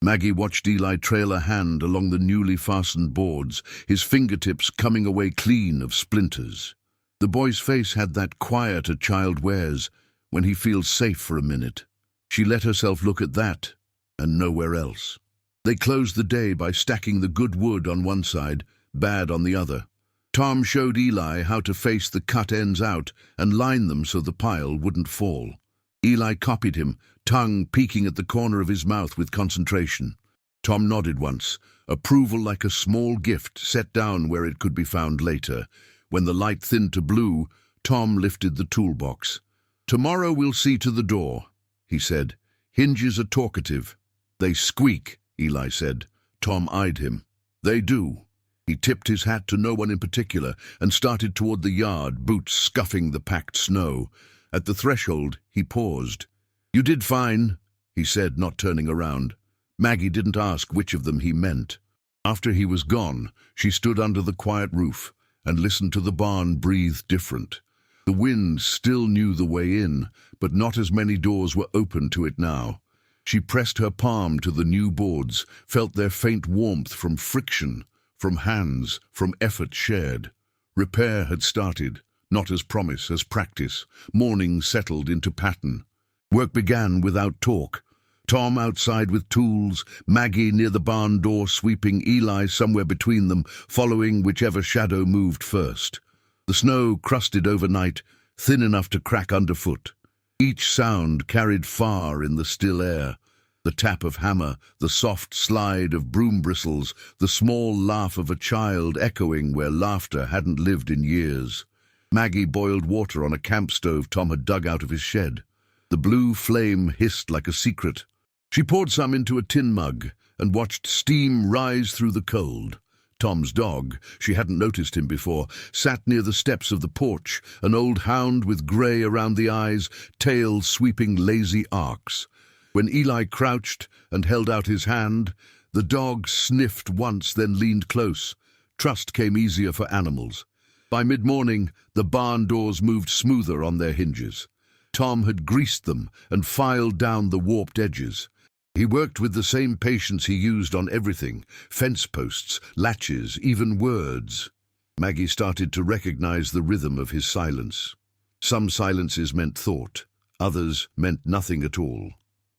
Maggie watched Eli trail a hand along the newly fastened boards, his fingertips coming away clean of splinters. The boy's face had that quiet a child wears when he feels safe for a minute. She let herself look at that and nowhere else. They closed the day by stacking the good wood on one side, bad on the other. Tom showed Eli how to face the cut ends out and line them so the pile wouldn't fall. Eli copied him, tongue peeking at the corner of his mouth with concentration. Tom nodded once, approval like a small gift set down where it could be found later. When the light thinned to blue, Tom lifted the toolbox. "Tomorrow we'll see to the door," he said. "Hinges are talkative." "They squeak," Eli said. Tom eyed him. "They do." He tipped his hat to no one in particular and started toward the yard, boots scuffing the packed snow. At the threshold, he paused. "You did fine," he said, not turning around. Maggie didn't ask which of them he meant. After he was gone, she stood under the quiet roof and listened to the barn breathe different. The wind still knew the way in, but not as many doors were open to it now. She pressed her palm to the new boards, felt their faint warmth from friction, from hands, from effort shared. Repair had started, not as promise, as practice. Morning settled into pattern. Work began without talk. Tom outside with tools, Maggie near the barn door sweeping, Eli somewhere between them, following whichever shadow moved first. The snow crusted overnight, thin enough to crack underfoot. Each sound carried far in the still air. The tap of hammer, the soft slide of broom bristles, the small laugh of a child echoing where laughter hadn't lived in years. Maggie boiled water on a camp stove Tom had dug out of his shed. The blue flame hissed like a secret. She poured some into a tin mug and watched steam rise through the cold. Tom's dog, she hadn't noticed him before, sat near the steps of the porch, an old hound with grey around the eyes, tail sweeping lazy arcs. When Eli crouched and held out his hand, the dog sniffed once, then leaned close. Trust came easier for animals. By mid-morning, the barn doors moved smoother on their hinges. Tom had greased them and filed down the warped edges. He worked with the same patience he used on everything, fence posts, latches, even words. Maggie started to recognize the rhythm of his silence. Some silences meant thought, others meant nothing at all.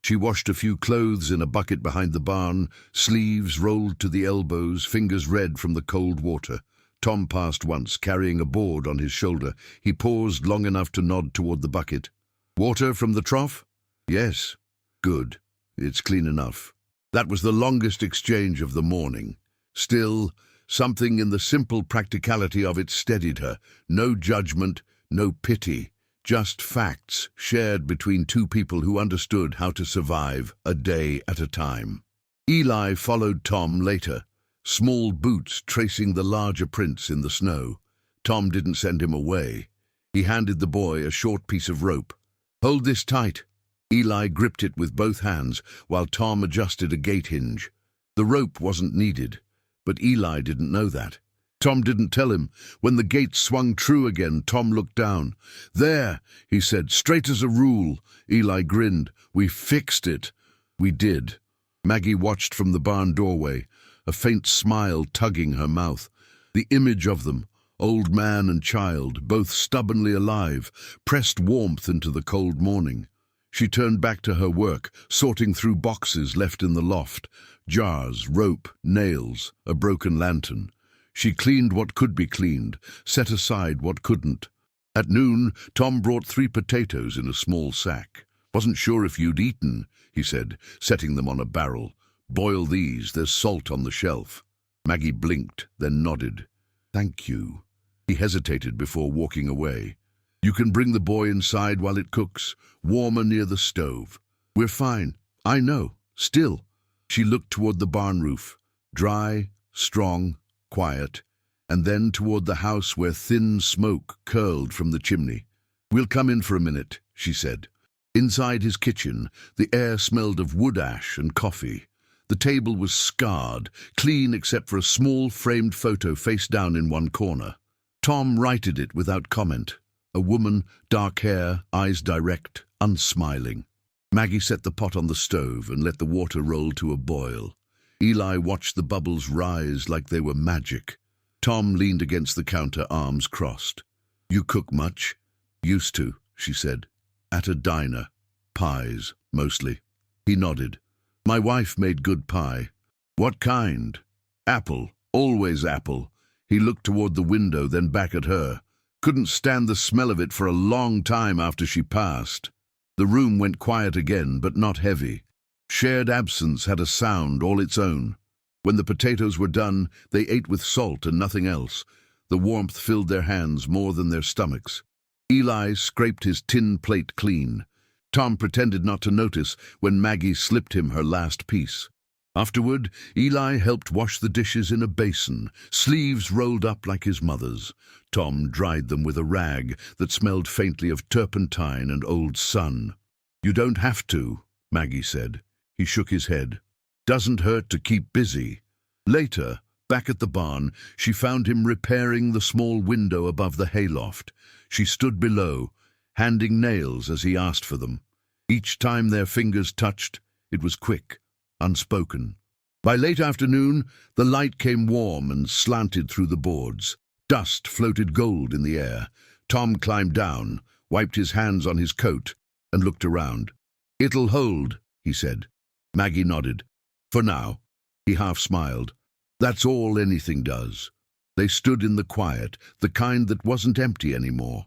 She washed a few clothes in a bucket behind the barn, sleeves rolled to the elbows, fingers red from the cold water. Tom passed once, carrying a board on his shoulder. He paused long enough to nod toward the bucket. "Water from the trough?" "Yes." "Good. It's clean enough." That was the longest exchange of the morning. Still, something in the simple practicality of it steadied her. No judgment, no pity, just facts shared between two people who understood how to survive a day at a time. Eli followed Tom later, small boots tracing the larger prints in the snow. Tom didn't send him away. He handed the boy a short piece of rope. "Hold this tight." Eli gripped it with both hands while Tom adjusted a gate hinge. The rope wasn't needed, but Eli didn't know that. Tom didn't tell him. When the gate swung true again, Tom looked down. "There," he said, "straight as a rule." Eli grinned. "We fixed it." "We did." Maggie watched from the barn doorway, a faint smile tugging her mouth. The image of them, old man and child, both stubbornly alive, pressed warmth into the cold morning. She turned back to her work, sorting through boxes left in the loft, jars, rope, nails, a broken lantern. She cleaned what could be cleaned, set aside what couldn't. At noon, Tom brought 3 potatoes in a small sack. "Wasn't sure if you'd eaten," he said, setting them on a barrel. "Boil these, there's salt on the shelf." Maggie blinked, then nodded. "Thank you." He hesitated before walking away. "You can bring the boy inside while it cooks, warmer near the stove." "We're fine. I know. Still." She looked toward the barn roof, dry, strong, quiet, and then toward the house where thin smoke curled from the chimney. "We'll come in for a minute," she said. Inside his kitchen, the air smelled of wood ash and coffee. The table was scarred, clean except for a small framed photo face down in one corner. Tom righted it without comment. A woman, dark hair, eyes direct, unsmiling. Maggie set the pot on the stove and let the water roll to a boil. Eli watched the bubbles rise like they were magic. Tom leaned against the counter, arms crossed. "You cook much?" "Used to," she said. "At a diner. Pies, mostly." He nodded. "My wife made good pie." "What kind?" "Apple. Always apple." He looked toward the window, then back at her. Couldn't stand the smell of it for a long time after she passed. The room went quiet again, but not heavy. Shared absence had a sound all its own. When the potatoes were done, they ate with salt and nothing else. The warmth filled their hands more than their stomachs. Eli scraped his tin plate clean. Tom pretended not to notice when Maggie slipped him her last piece. Afterward, Eli helped wash the dishes in a basin, sleeves rolled up like his mother's. Tom dried them with a rag that smelled faintly of turpentine and old sun. "You don't have to," Maggie said. He shook his head. "Doesn't hurt to keep busy." Later, back at the barn, she found him repairing the small window above the hayloft. She stood below, handing nails as he asked for them. Each time their fingers touched, it was quick, unspoken. By late afternoon, the light came warm and slanted through the boards. Dust floated gold in the air. Tom climbed down, wiped his hands on his coat, and looked around. "It'll hold," he said. Maggie nodded. "For now." He half smiled. "That's all anything does." They stood in the quiet, the kind that wasn't empty anymore.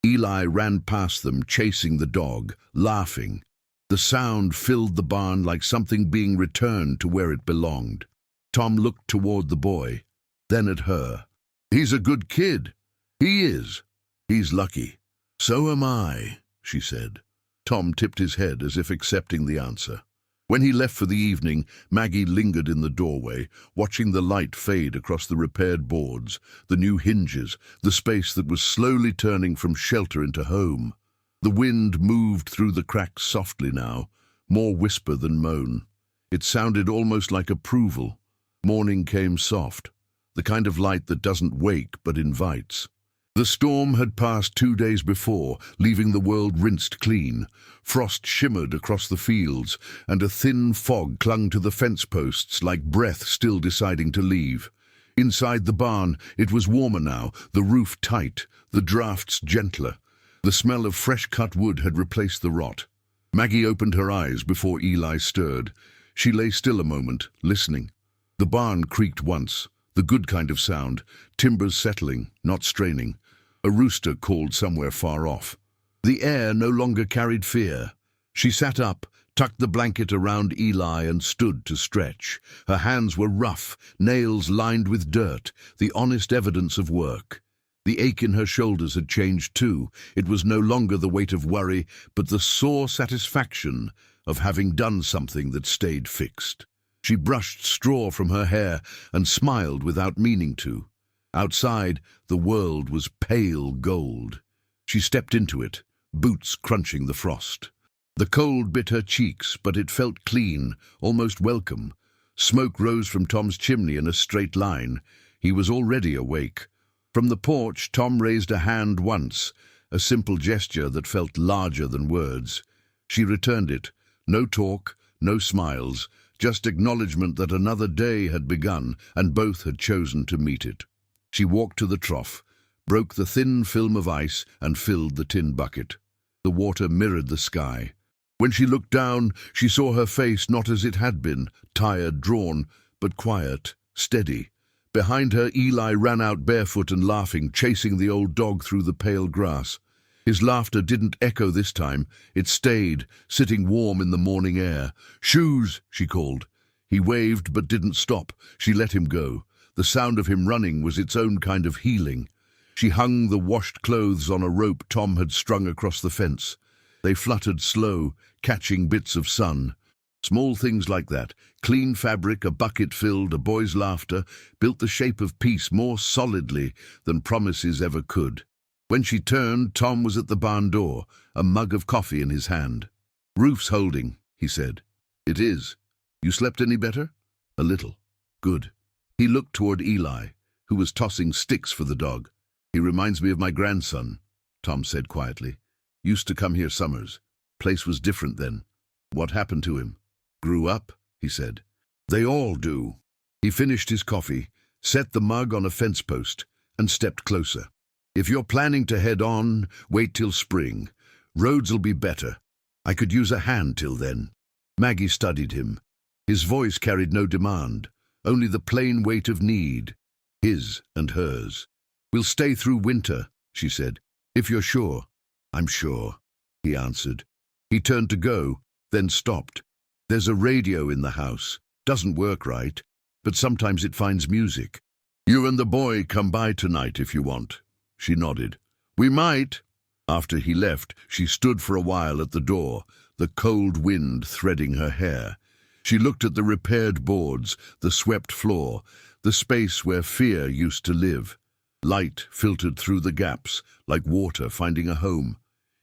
Eli ran past them, chasing the dog, laughing. The sound filled the barn like something being returned to where it belonged. Tom looked toward the boy, then at her. "He's a good kid." "He is. He's lucky." "So am I," she said. Tom tipped his head as if accepting the answer. When he left for the evening, Maggie lingered in the doorway, watching the light fade across the repaired boards, the new hinges, the space that was slowly turning from shelter into home. The wind moved through the cracks softly now, more whisper than moan. It sounded almost like approval. Morning came soft, the kind of light that doesn't wake but invites. The storm had passed 2 days before, leaving the world rinsed clean. Frost shimmered across the fields, and a thin fog clung to the fence posts like breath still deciding to leave. Inside the barn, it was warmer now, the roof tight, the drafts gentler. The smell of fresh-cut wood had replaced the rot. Maggie opened her eyes before Eli stirred. She lay still a moment, listening. The barn creaked once, the good kind of sound, timbers settling, not straining. A rooster called somewhere far off. The air no longer carried fear. She sat up, tucked the blanket around Eli and stood to stretch. Her hands were rough, nails lined with dirt, the honest evidence of work. The ache in her shoulders had changed too. It was no longer the weight of worry, but the sore satisfaction of having done something that stayed fixed. She brushed straw from her hair and smiled without meaning to. Outside, the world was pale gold. She stepped into it, boots crunching the frost. The cold bit her cheeks, but it felt clean, almost welcome. Smoke rose from Tom's chimney in a straight line. He was already awake. From the porch, Tom raised a hand once, a simple gesture that felt larger than words. She returned it. No talk, no smiles, just acknowledgement that another day had begun and both had chosen to meet it. She walked to the trough, broke the thin film of ice and filled the tin bucket. The water mirrored the sky. When she looked down, she saw her face not as it had been, tired, drawn, but quiet, steady. Behind her, Eli ran out barefoot and laughing, chasing the old dog through the pale grass. His laughter didn't echo this time. It stayed, sitting warm in the morning air. "Shoes!" she called. He waved but didn't stop. She let him go. The sound of him running was its own kind of healing. She hung the washed clothes on a rope Tom had strung across the fence. They fluttered slow, catching bits of sun. Small things like that, clean fabric, a bucket filled, a boy's laughter, built the shape of peace more solidly than promises ever could. When she turned, Tom was at the barn door, a mug of coffee in his hand. "Roof's holding," he said. "It is. You slept any better?" "A little." "Good." He looked toward Eli, who was tossing sticks for the dog. "He reminds me of my grandson," Tom said quietly. "Used to come here summers. Place was different then." "What happened to him?" "Grew up," he said. "They all do." He finished his coffee, set the mug on a fence post, and stepped closer. "If you're planning to head on, wait till spring. Roads'll be better. I could use a hand till then." Maggie studied him. His voice carried no demand, only the plain weight of need, his and hers. "We'll stay through winter," she said. "If you're sure." "I'm sure," he answered. He turned to go, then stopped. "There's a radio in the house. Doesn't work right, but sometimes it finds music. You and the boy come by tonight if you want." She nodded. "We might." After he left, she stood for a while at the door, the cold wind threading her hair. She looked at the repaired boards, the swept floor, the space where fear used to live. Light filtered through the gaps, like water finding a home.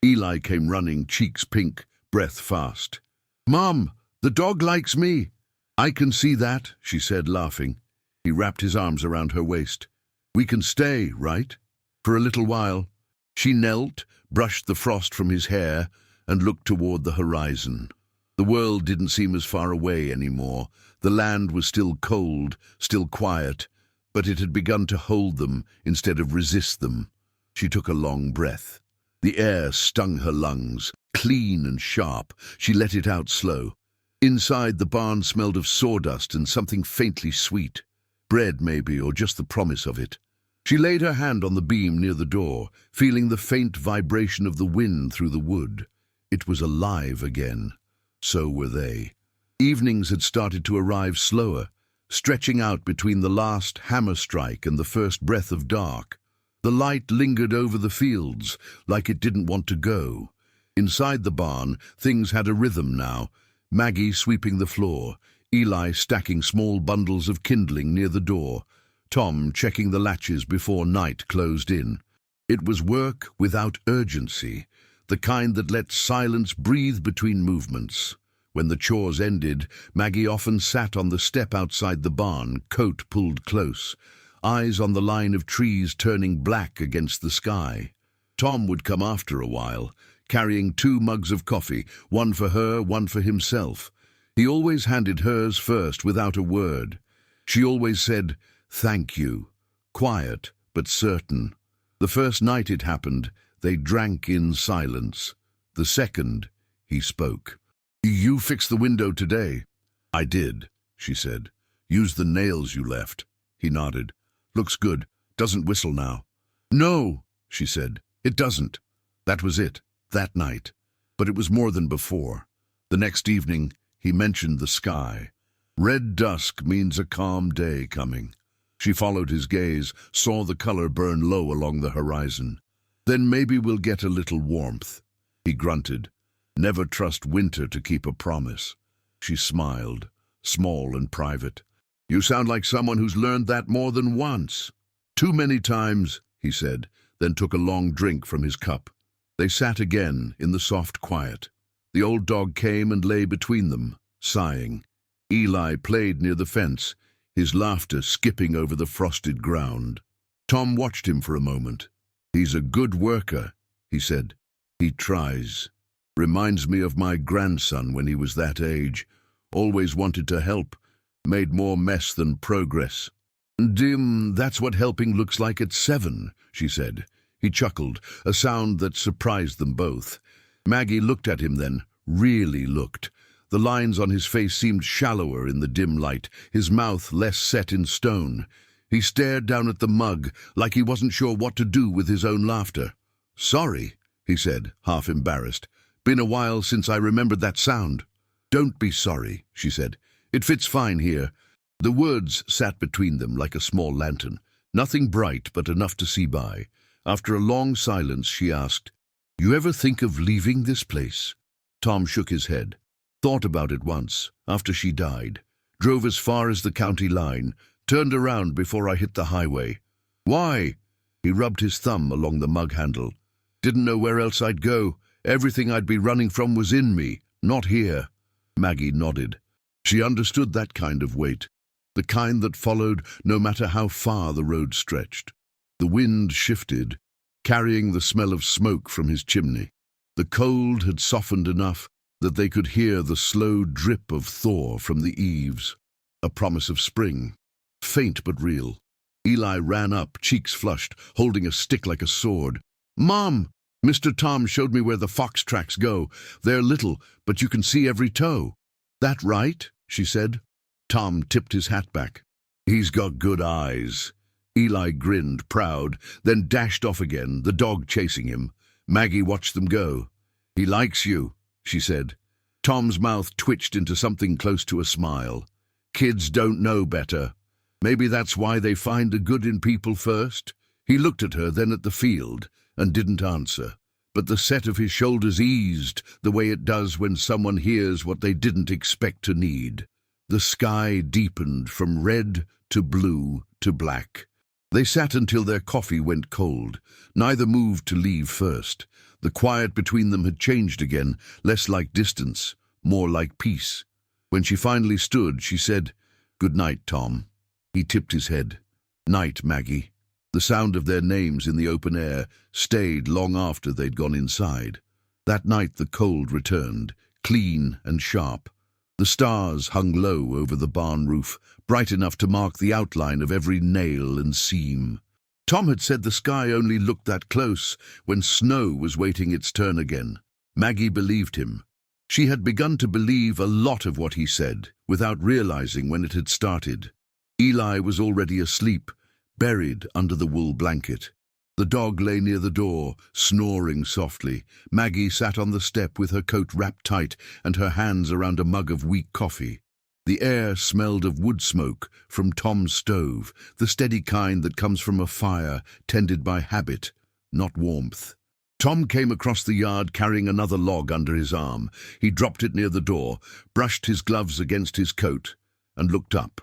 Eli came running, cheeks pink, breath fast. "Mom, the dog likes me." "I can see that," she said, laughing. He wrapped his arms around her waist. "We can stay, right? For a little while." She knelt, brushed the frost from his hair, and looked toward the horizon. The world didn't seem as far away anymore. The land was still cold, still quiet, but it had begun to hold them instead of resist them. She took a long breath. The air stung her lungs, clean and sharp. She let it out slow. Inside, the barn smelled of sawdust and something faintly sweet. Bread, maybe, or just the promise of it. She laid her hand on the beam near the door, feeling the faint vibration of the wind through the wood. It was alive again. So were they. Evenings had started to arrive slower, stretching out between the last hammer strike and the first breath of dark. The light lingered over the fields, like it didn't want to go. Inside the barn, things had a rhythm now. Maggie sweeping the floor, Eli stacking small bundles of kindling near the door, Tom checking the latches before night closed in. It was work without urgency, the kind that let silence breathe between movements. When the chores ended, Maggie often sat on the step outside the barn, coat pulled close, eyes on the line of trees turning black against the sky. Tom would come after a while, carrying 2 mugs of coffee, one for her, one for himself. He always handed hers first without a word. She always said, "Thank you," quiet but certain. The first night it happened, they drank in silence. The second, he spoke. "You fixed the window today." "I did," she said. "Used the nails you left." He nodded. "Looks good. Doesn't whistle now." "No," she said. "It doesn't." That was it, that night. But it was more than before. The next evening, he mentioned the sky. "Red dusk means a calm day coming." She followed his gaze, saw the color burn low along the horizon. "Then maybe we'll get a little warmth." He grunted. "Never trust winter to keep a promise." She smiled, small and private. "You sound like someone who's learned that more than once." "Too many times," he said, then took a long drink from his cup. They sat again in the soft quiet. The old dog came and lay between them, sighing. Eli played near the fence, his laughter skipping over the frosted ground. Tom watched him for a moment. "He's a good worker," he said. "He tries. Reminds me of my grandson when he was that age. Always wanted to help. Made more mess than progress." That's what helping looks like at 7, she said. He chuckled, a sound that surprised them both. Maggie looked at him then, really looked. The lines on his face seemed shallower in the dim light, his mouth less set in stone. He stared down at the mug, like he wasn't sure what to do with his own laughter. "Sorry," he said, half embarrassed. "Been a while since I remembered that sound." "Don't be sorry," she said. "It fits fine here." The woods sat between them like a small lantern, nothing bright but enough to see by. After a long silence, she asked, "You ever think of leaving this place?" Tom shook his head. "Thought about it once, after she died. Drove as far as the county line, turned around before I hit the highway." "Why?" He rubbed his thumb along the mug handle. "Didn't know where else I'd go. Everything I'd be running from was in me, not here." Maggie nodded. She understood that kind of weight, the kind that followed no matter how far the road stretched. The wind shifted, carrying the smell of smoke from his chimney. The cold had softened enough that they could hear the slow drip of thaw from the eaves, a promise of spring, faint but real. Eli ran up, cheeks flushed, holding a stick like a sword. "Mom, Mr. Tom showed me where the fox tracks go. They're little, but you can see every toe." "That right?" she said. Tom tipped his hat back. "He's got good eyes." Eli grinned, proud, then dashed off again, the dog chasing him. Maggie watched them go. "He likes you," she said. Tom's mouth twitched into something close to a smile. "Kids don't know better. Maybe that's why they find the good in people first." He looked at her, then at the field, and didn't answer. but the set of his shoulders eased the way it does when someone hears what they didn't expect to need. The sky deepened from red to blue to black. They sat until their coffee went cold. Neither moved to leave first. The quiet between them had changed again, less like distance, more like peace. When she finally stood, she said, "Good night, Tom." He tipped his head. "Night, Maggie." The sound of their names in the open air stayed long after they'd gone inside. That night the cold returned, clean and sharp. The stars hung low over the barn roof, bright enough to mark the outline of every nail and seam. Tom had said the sky only looked that close when snow was waiting its turn again. Maggie believed him. She had begun to believe a lot of what he said, without realizing when it had started. Eli was already asleep, buried under the wool blanket. The dog lay near the door, snoring softly. Maggie sat on the step with her coat wrapped tight and her hands around a mug of weak coffee. The air smelled of wood smoke from Tom's stove, the steady kind that comes from a fire tended by habit, not warmth. Tom came across the yard carrying another log under his arm. He dropped it near the door, brushed his gloves against his coat, and looked up.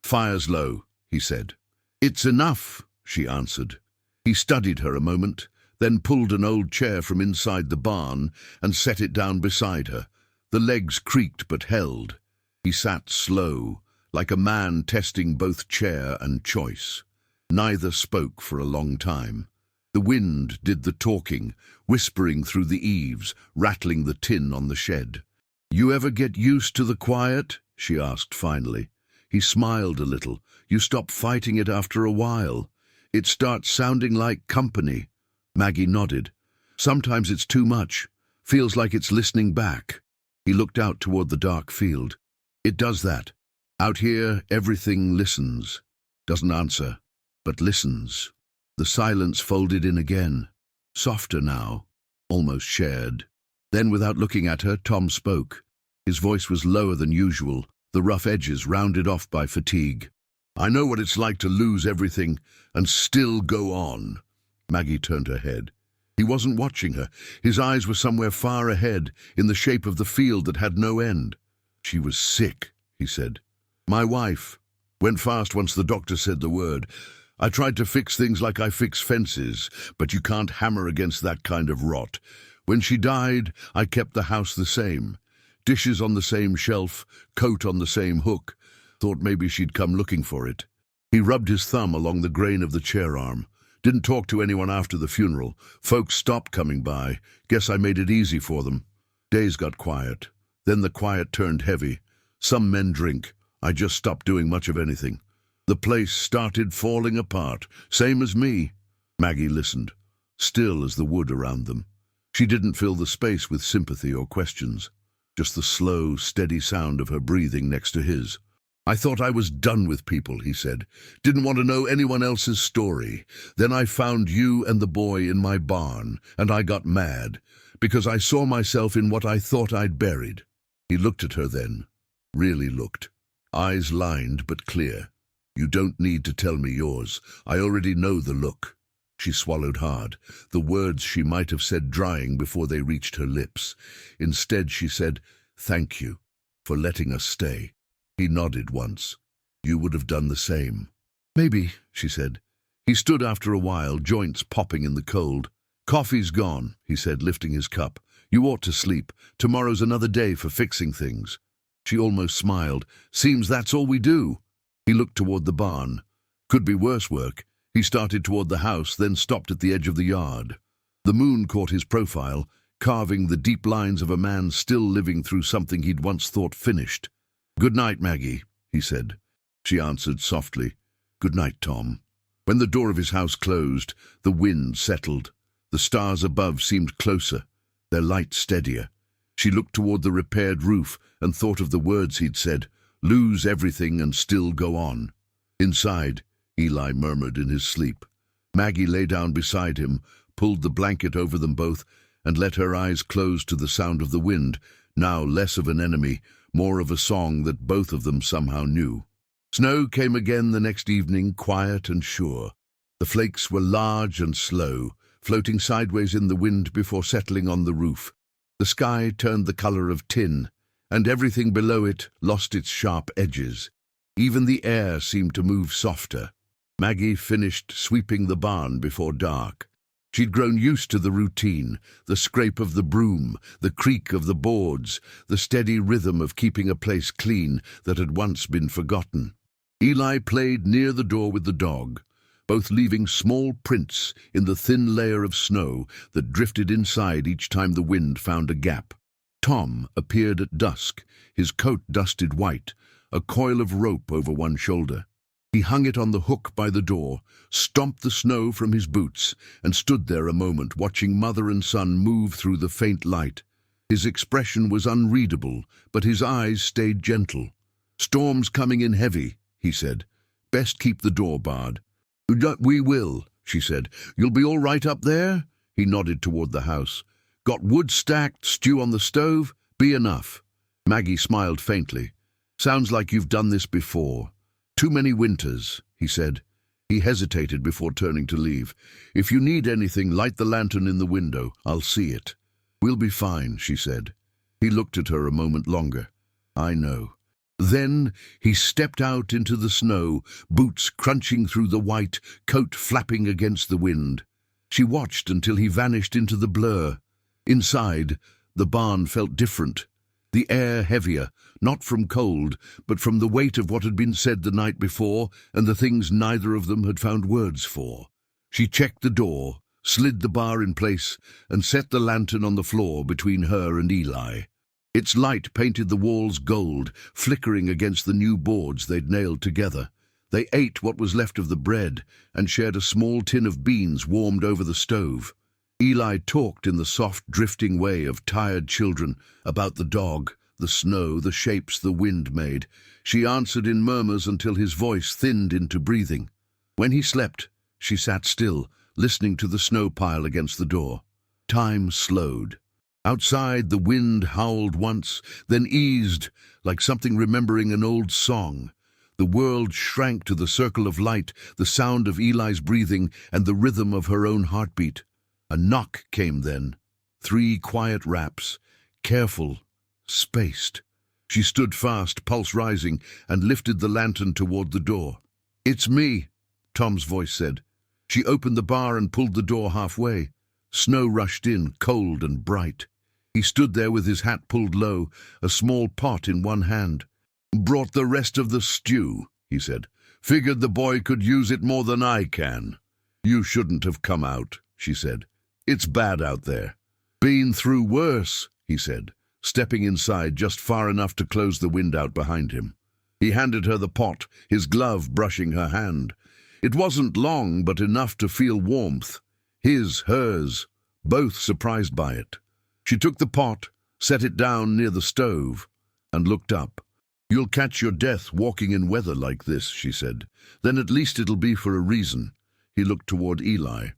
"Fire's low," he said. "It's enough," she answered. He studied her a moment, then pulled an old chair from inside the barn and set it down beside her. The legs creaked but held. He sat slow, like a man testing both chair and choice. Neither spoke for a long time. The wind did the talking, whispering through the eaves, rattling the tin on the shed. "You ever get used to the quiet?" she asked finally. He smiled a little. "You stop fighting it after a while. It starts sounding like company." Maggie nodded. "Sometimes it's too much. Feels like it's listening back." He looked out toward the dark field. "It does that. Out here, everything listens. Doesn't answer, but listens." The silence folded in again. Softer now, almost shared. Then, without looking at her, Tom spoke. His voice was lower than usual, the rough edges rounded off by fatigue. "I know what it's like to lose everything and still go on." Maggie turned her head. He wasn't watching her. His eyes were somewhere far ahead, in the shape of the field that had no end. "She was sick," he said. "My wife. Went fast once the doctor said the word. I tried to fix things like I fix fences, but you can't hammer against that kind of rot. When she died, I kept the house the same. Dishes on the same shelf, coat on the same hook. Thought maybe she'd come looking for it." He rubbed his thumb along the grain of the chair arm. "Didn't talk to anyone after the funeral. Folks stopped coming by. Guess I made it easy for them. Days got quiet. Then the quiet turned heavy. Some men drink. I just stopped doing much of anything. The place started falling apart, same as me." Maggie listened, still as the wood around them. She didn't fill the space with sympathy or questions, just the slow, steady sound of her breathing next to his. "I thought I was done with people," he said. "Didn't want to know anyone else's story. Then I found you and the boy in my barn, and I got mad, because I saw myself in what I thought I'd buried." He looked at her then, really looked. Eyes lined but clear. "You don't need to tell me yours. I already know the look." She swallowed hard, the words she might have said drying before they reached her lips. Instead she said, "Thank you for letting us stay." He nodded once. "You would have done the same." "Maybe," she said. He stood after a while, joints popping in the cold. "Coffee's gone," he said, lifting his cup. "You ought to sleep. Tomorrow's another day for fixing things." She almost smiled. "Seems that's all we do." He looked toward the barn. Could be worse work. He started toward the house, then stopped at the edge of the yard. The moon caught his profile, carving the deep lines of a man still living through something he'd once thought finished. "Good night, Maggie," he said. She answered softly, "Good night, Tom." When the door of his house closed, the wind settled. The stars above seemed closer, their light steadier. She looked toward the repaired roof and thought of the words he'd said, "Lose everything and still go on." Inside, Eli murmured in his sleep. Maggie lay down beside him, pulled the blanket over them both, and let her eyes close to the sound of the wind, now less of an enemy, more of a song that both of them somehow knew. Snow came again the next evening, quiet and sure. The flakes were large and slow, floating sideways in the wind before settling on the roof. The sky turned the color of tin, and everything below it lost its sharp edges. Even the air seemed to move softer. Maggie finished sweeping the barn before dark. She'd grown used to the routine, the scrape of the broom, the creak of the boards, the steady rhythm of keeping a place clean that had once been forgotten. Eli played near the door with the dog, both leaving small prints in the thin layer of snow that drifted inside each time the wind found a gap. Tom appeared at dusk, his coat dusted white, a coil of rope over one shoulder. He hung it on the hook by the door, stomped the snow from his boots, and stood there a moment watching mother and son move through the faint light. His expression was unreadable, but his eyes stayed gentle. "Storm's coming in heavy," he said. "Best keep the door barred." "We will," she said. "You'll be all right up there?" He nodded toward the house. "Got wood stacked, stew on the stove? Be enough." Maggie smiled faintly. "Sounds like you've done this before." "Too many winters," he said. He hesitated before turning to leave. "If you need anything, light the lantern in the window. I'll see it." "We'll be fine," she said. He looked at her a moment longer. "I know." Then he stepped out into the snow, boots crunching through the white, coat flapping against the wind. She watched until he vanished into the blur. Inside, the barn felt different. The air heavier, not from cold, but from the weight of what had been said the night before and the things neither of them had found words for. She checked the door, slid the bar in place, and set the lantern on the floor between her and Eli. Its light painted the walls gold, flickering against the new boards they'd nailed together. They ate what was left of the bread and shared a small tin of beans warmed over the stove. Eli talked in the soft, drifting way of tired children about the dog, the snow, the shapes the wind made. She answered in murmurs until his voice thinned into breathing. When he slept, she sat still, listening to the snow pile against the door. Time slowed. Outside, the wind howled once, then eased, like something remembering an old song. The world shrank to the circle of light, the sound of Eli's breathing, and the rhythm of her own heartbeat. A knock came then. 3 quiet raps, careful, spaced. She stood fast, pulse rising, and lifted the lantern toward the door. "It's me," Tom's voice said. She opened the bar and pulled the door halfway. Snow rushed in, cold and bright. He stood there with his hat pulled low, a small pot in one hand. "Brought the rest of the stew," he said. "Figured the boy could use it more than I can." "You shouldn't have come out," she said. "It's bad out there." "Been through worse," he said, stepping inside just far enough to close the wind out behind him. He handed her the pot, his glove brushing her hand. It wasn't long, but enough to feel warmth. His, hers, both surprised by it. She took the pot, set it down near the stove, and looked up. "You'll catch your death walking in weather like this," she said. "Then at least it'll be for a reason." He looked toward Eli.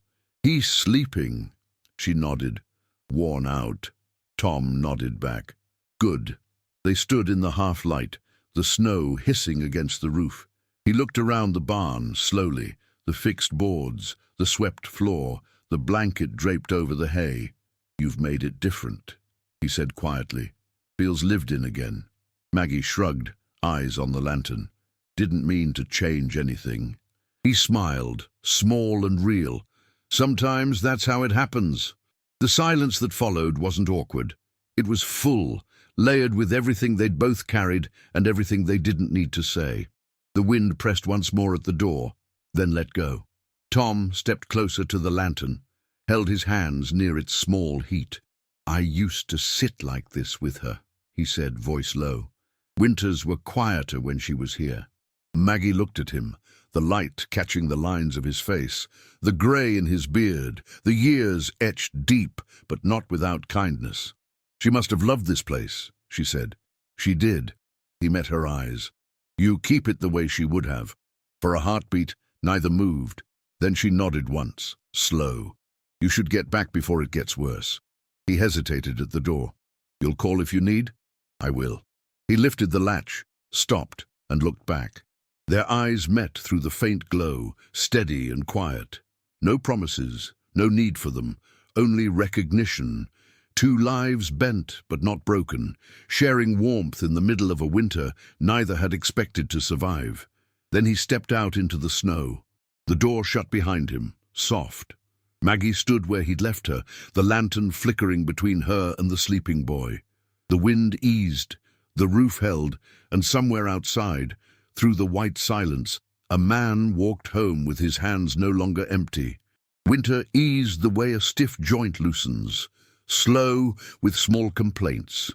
"He's sleeping." She nodded. "Worn out." Tom nodded back. "Good." They stood in the half-light, the snow hissing against the roof. He looked around the barn, slowly, the fixed boards, the swept floor, the blanket draped over the hay. "You've made it different," he said quietly. "Feels lived in again." Maggie shrugged, eyes on the lantern. "Didn't mean to change anything." He smiled, small and real. "Sometimes that's how it happens." The silence that followed wasn't awkward. It was full, layered with everything they'd both carried and everything they didn't need to say. The wind pressed once more at the door, then let go. Tom stepped closer to the lantern, held his hands near its small heat. "I used to sit like this with her," he said, voice low. "Winters were quieter when she was here." Maggie looked at him, the light catching the lines of his face, the grey in his beard, the years etched deep, but not without kindness. "She must have loved this place," she said. "She did." He met her eyes. "You keep it the way she would have." For a heartbeat, neither moved. Then she nodded once, slow. "You should get back before it gets worse." He hesitated at the door. "You'll call if you need?" "I will." He lifted the latch, stopped, and looked back. Their eyes met through the faint glow, steady and quiet. No promises, No need for them, only recognition. Two lives bent but not broken, sharing warmth in the middle of a winter neither had expected to survive. Then he stepped out into the snow. The door shut behind him, soft. Maggie stood where he'd left her, the lantern flickering between her and the sleeping boy. The wind eased, the roof held, and somewhere outside, through the white silence, a man walked home with his hands no longer empty. Winter eased the way a stiff joint loosens, slow with small complaints.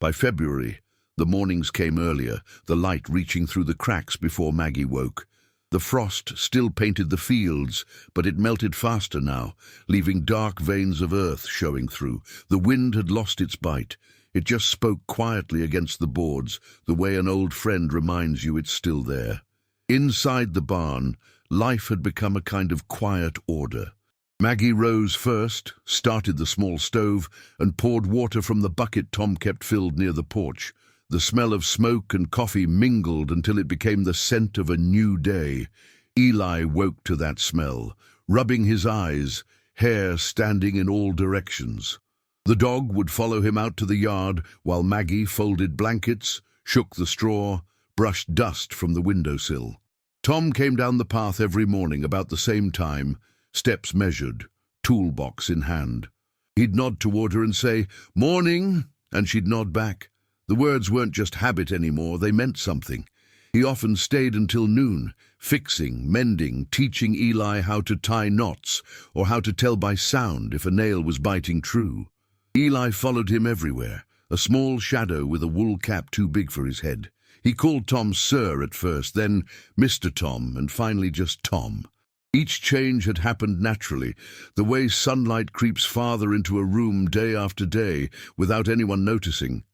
By February, the mornings came earlier, the light reaching through the cracks before Maggie woke. The frost still painted the fields, but it melted faster now, leaving dark veins of earth showing through. The wind had lost its bite. It just spoke quietly against the boards, the way an old friend reminds you it's still there. Inside the barn, life had become a kind of quiet order. Maggie rose first, started the small stove, and poured water from the bucket Tom kept filled near the porch. The smell of smoke and coffee mingled until it became the scent of a new day. Eli woke to that smell, rubbing his eyes, hair standing in all directions. The dog would follow him out to the yard while Maggie folded blankets, shook the straw, brushed dust from the windowsill. Tom came down the path every morning about the same time, steps measured, toolbox in hand. He'd nod toward her and say, "Morning," and she'd nod back. The words weren't just habit anymore, they meant something. He often stayed until noon, fixing, mending, teaching Eli how to tie knots or how to tell by sound if a nail was biting true. Eli followed him everywhere, a small shadow with a wool cap too big for his head. He called Tom Sir at first, then Mr. Tom, and finally just Tom. Each change had happened naturally, the way sunlight creeps farther into a room day after day without anyone noticing.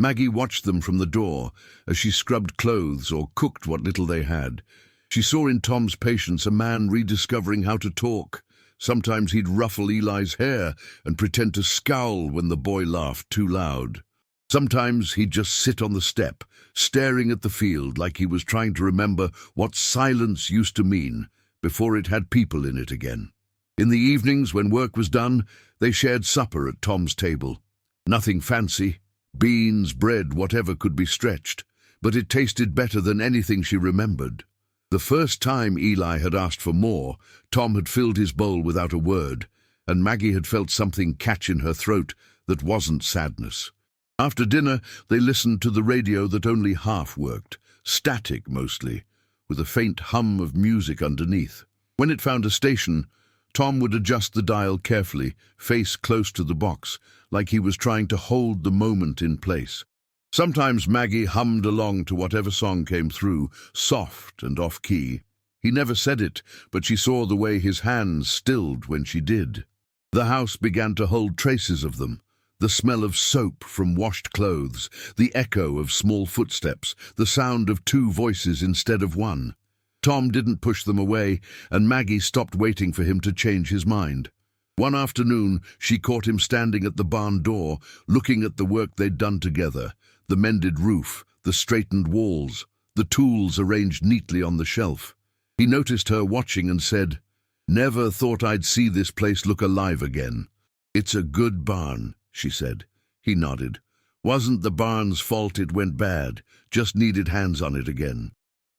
Maggie watched them from the door as she scrubbed clothes or cooked what little they had. She saw in Tom's patience a man rediscovering how to talk. Sometimes he'd ruffle Eli's hair and pretend to scowl when the boy laughed too loud. Sometimes he'd just sit on the step, staring at the field like he was trying to remember what silence used to mean before it had people in it again. In the evenings, when work was done, they shared supper at Tom's table. Nothing fancy. Beans, bread, whatever could be stretched, but it tasted better than anything she remembered. The first time Eli had asked for more, Tom had filled his bowl without a word, and Maggie had felt something catch in her throat that wasn't sadness. After dinner, they listened to the radio that only half worked, static mostly, with a faint hum of music underneath. When it found a station, Tom would adjust the dial carefully, face close to the box, like he was trying to hold the moment in place. Sometimes Maggie hummed along to whatever song came through, soft and off-key. He never said it, but she saw the way his hands stilled when she did. The house began to hold traces of them. The smell of soap from washed clothes, the echo of small footsteps, the sound of two voices instead of one. Tom didn't push them away, and Maggie stopped waiting for him to change his mind. One afternoon, she caught him standing at the barn door, looking at the work they'd done together, the mended roof, the straightened walls, the tools arranged neatly on the shelf. He noticed her watching and said, "Never thought I'd see this place look alive again." "It's a good barn," she said. He nodded. "Wasn't the barn's fault it went bad, just needed hands on it again."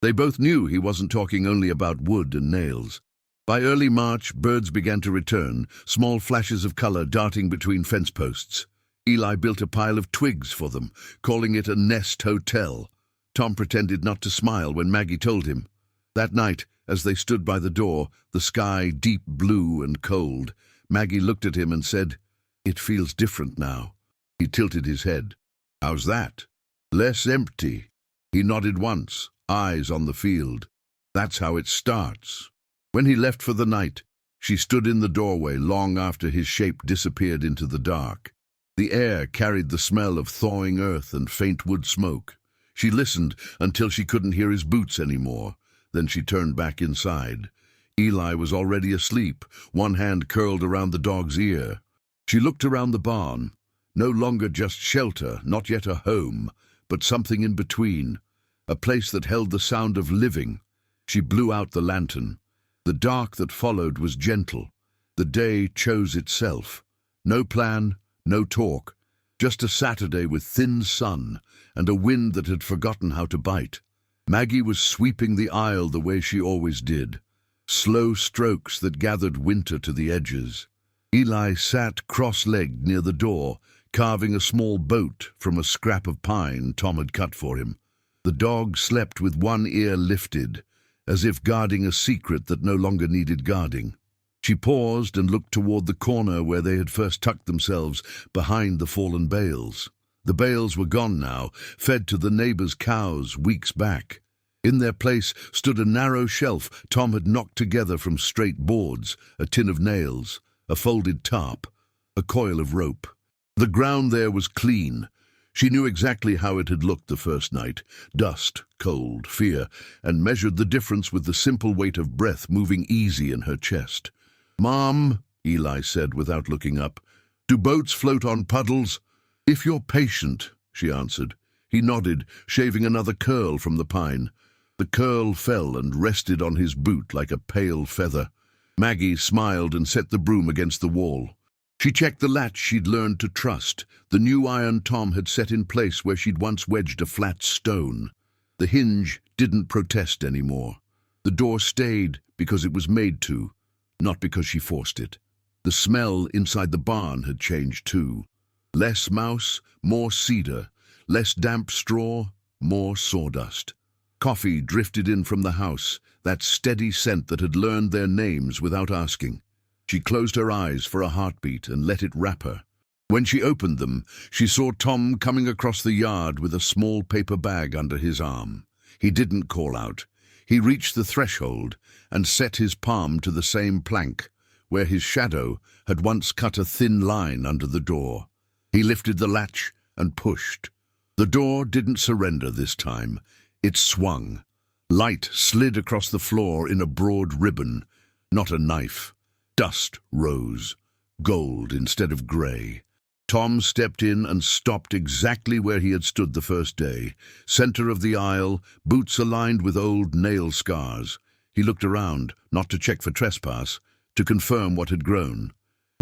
They both knew he wasn't talking only about wood and nails. By early March, birds began to return, small flashes of color darting between fence posts. Eli built a pile of twigs for them, calling it a nest hotel. Tom pretended not to smile when Maggie told him. That night, as they stood by the door, the sky deep blue and cold, Maggie looked at him and said, "It feels different now." He tilted his head. "How's that?" "Less empty." He nodded once, eyes on the field. "That's how it starts." When he left for the night, she stood in the doorway long after his shape disappeared into the dark. The air carried the smell of thawing earth and faint wood smoke. She listened until she couldn't hear his boots anymore. Then she turned back inside. Eli was already asleep, one hand curled around the dog's ear. She looked around the barn. No longer just shelter, not yet a home, but something in between. A place that held the sound of living. She blew out the lantern. The dark that followed was gentle. The day chose itself. No plan, no talk, just a Saturday with thin sun and a wind that had forgotten how to bite. Maggie was sweeping the aisle the way she always did, slow strokes that gathered winter to the edges. Eli sat cross-legged near the door, carving a small boat from a scrap of pine Tom had cut for him. The dog slept with one ear lifted, as if guarding a secret that no longer needed guarding. She paused and looked toward the corner where they had first tucked themselves behind the fallen bales. The bales were gone now, fed to the neighbors' cows weeks back. In their place stood a narrow shelf Tom had knocked together from straight boards, a tin of nails, a folded tarp, a coil of rope. The ground there was clean. She knew exactly how it had looked the first night: dust, cold, fear, and measured the difference with the simple weight of breath moving easy in her chest. "Mom," Eli said without looking up, "do boats float on puddles?" "If you're patient," she answered. He nodded, shaving another curl from the pine. The curl fell and rested on his boot like a pale feather. Maggie smiled and set the broom against the wall. She checked the latch she'd learned to trust, the new iron Tom had set in place where she'd once wedged a flat stone. The hinge didn't protest anymore. The door stayed because it was made to, not because she forced it. The smell inside the barn had changed too. Less mouse, more cedar. Less damp straw, more sawdust. Coffee drifted in from the house, that steady scent that had learned their names without asking. She closed her eyes for a heartbeat and let it wrap her. When she opened them, she saw Tom coming across the yard with a small paper bag under his arm. He didn't call out. He reached the threshold and set his palm to the same plank, where his shadow had once cut a thin line under the door. He lifted the latch and pushed. The door didn't surrender this time. It swung. Light slid across the floor in a broad ribbon, not a knife. Dust rose, gold instead of grey. Tom stepped in and stopped exactly where he had stood the first day, center of the aisle, boots aligned with old nail scars. He looked around, not to check for trespass, to confirm what had grown.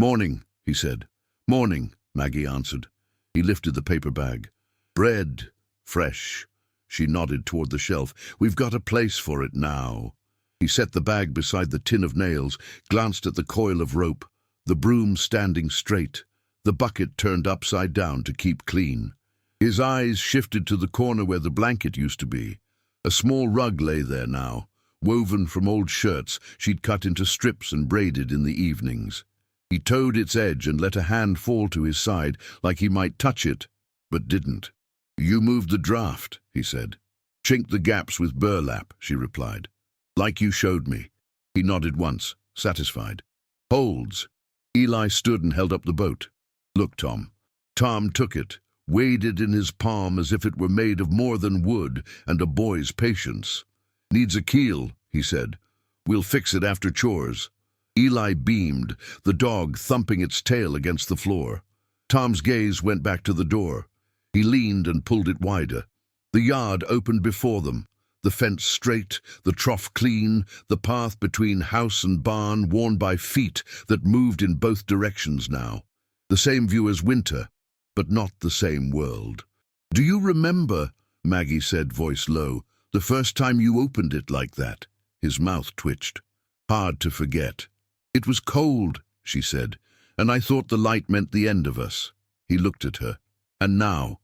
"Morning," he said. "Morning," Maggie answered. He lifted the paper bag. "Bread, fresh." She nodded toward the shelf. "We've got a place for it now." He set the bag beside the tin of nails, glanced at the coil of rope, the broom standing straight, the bucket turned upside down to keep clean. His eyes shifted to the corner where the blanket used to be. A small rug lay there now, woven from old shirts she'd cut into strips and braided in the evenings. He toed its edge and let a hand fall to his side like he might touch it, but didn't. "You moved the draft," he said. "Chinked the gaps with burlap," she replied. "Like you showed me." He nodded once, satisfied. "Holds." Eli stood and held up the boat. "Look, Tom." Tom took it, weighed it in his palm as if it were made of more than wood and a boy's patience. "Needs a keel," he said. "We'll fix it after chores." Eli beamed, the dog thumping its tail against the floor. Tom's gaze went back to the door. He leaned and pulled it wider. The yard opened before them, the fence straight, the trough clean, the path between house and barn worn by feet that moved in both directions now. The same view as winter, but not the same world. "Do you remember," Maggie said, voice low, "the first time you opened it like that?" His mouth twitched. "Hard to forget." "It was cold," she said, "and I thought the light meant the end of us." He looked at her. "And now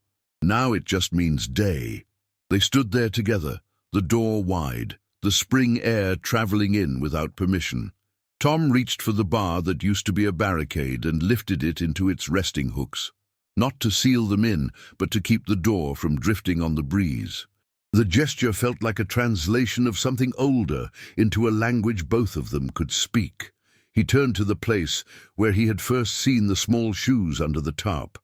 it just means day." They stood there together, the door wide, the spring air traveling in without permission. Tom reached for the bar that used to be a barricade and lifted it into its resting hooks, not to seal them in, but to keep the door from drifting on the breeze. The gesture felt like a translation of something older into a language both of them could speak. He turned to the place where he had first seen the small shoes under the tarp.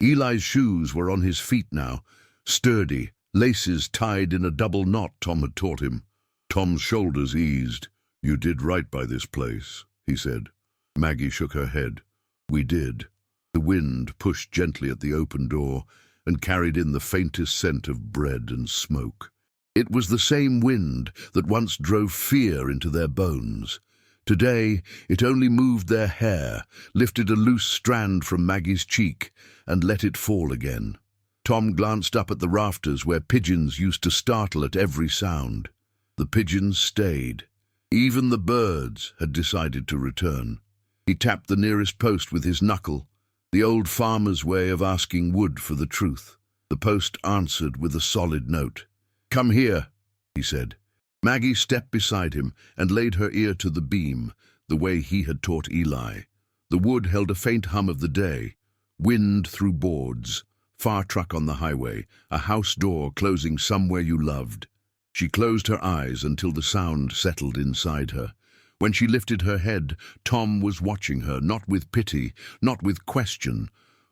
Eli's shoes were on his feet now, sturdy, laces tied in a double knot Tom had taught him. Tom's shoulders eased. "You did right by this place," he said. Maggie shook her head. "We did." The wind pushed gently at the open door and carried in the faintest scent of bread and smoke. It was the same wind that once drove fear into their bones. Today, it only moved their hair, lifted a loose strand from Maggie's cheek, and let it fall again. Tom glanced up at the rafters where pigeons used to startle at every sound. The pigeons stayed. Even the birds had decided to return. He tapped the nearest post with his knuckle, the old farmer's way of asking wood for the truth. The post answered with a solid note. "Come here," he said. Maggie stepped beside him and laid her ear to the beam, the way he had taught Eli. The wood held a faint hum of the day, wind through boards, far truck on the highway, a house door closing somewhere you loved. She closed her eyes until the sound settled inside her. When she lifted her head, Tom was watching her, not with pity, not with question,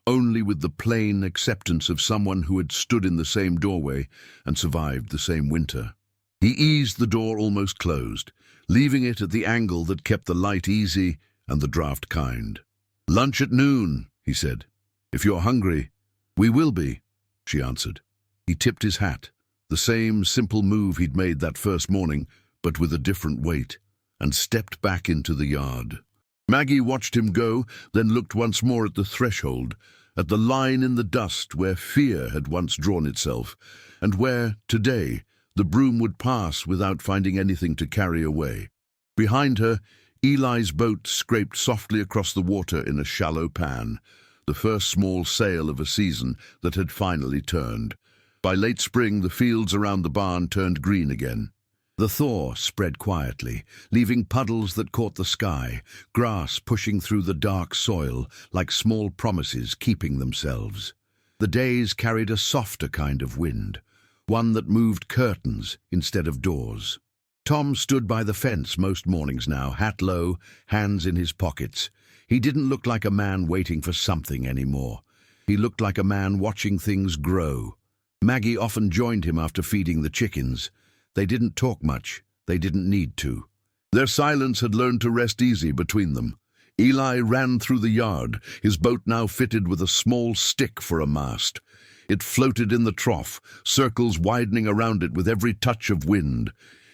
only with the plain acceptance of someone who had stood in the same doorway and survived the same winter. He eased the door almost closed, leaving it at the angle that kept the light easy and the draft kind. "Lunch at noon," he said. "If you're hungry." "We will be," she answered. He tipped his hat, the same simple move he'd made that first morning, but with a different weight, and stepped back into the yard. Maggie watched him go, then looked once more at the threshold, at the line in the dust where fear had once drawn itself, and where, today, the broom would pass without finding anything to carry away. Behind her, Eli's boat scraped softly across the water in a shallow pan, the first small sail of a season that had finally turned. By late spring, the fields around the barn turned green again. The thaw spread quietly, leaving puddles that caught the sky, grass pushing through the dark soil like small promises keeping themselves. The days carried a softer kind of wind, one that moved curtains instead of doors. Tom stood by the fence most mornings now, hat low, hands in his pockets. He didn't look like a man waiting for something anymore. He looked like a man watching things grow. Maggie often joined him after feeding the chickens. They didn't talk much. They didn't need to. Their silence had learned to rest easy between them. Eli ran through the yard, his boat now fitted with a small stick for a mast. It floated in the trough, circles widening around it with every touch of wind.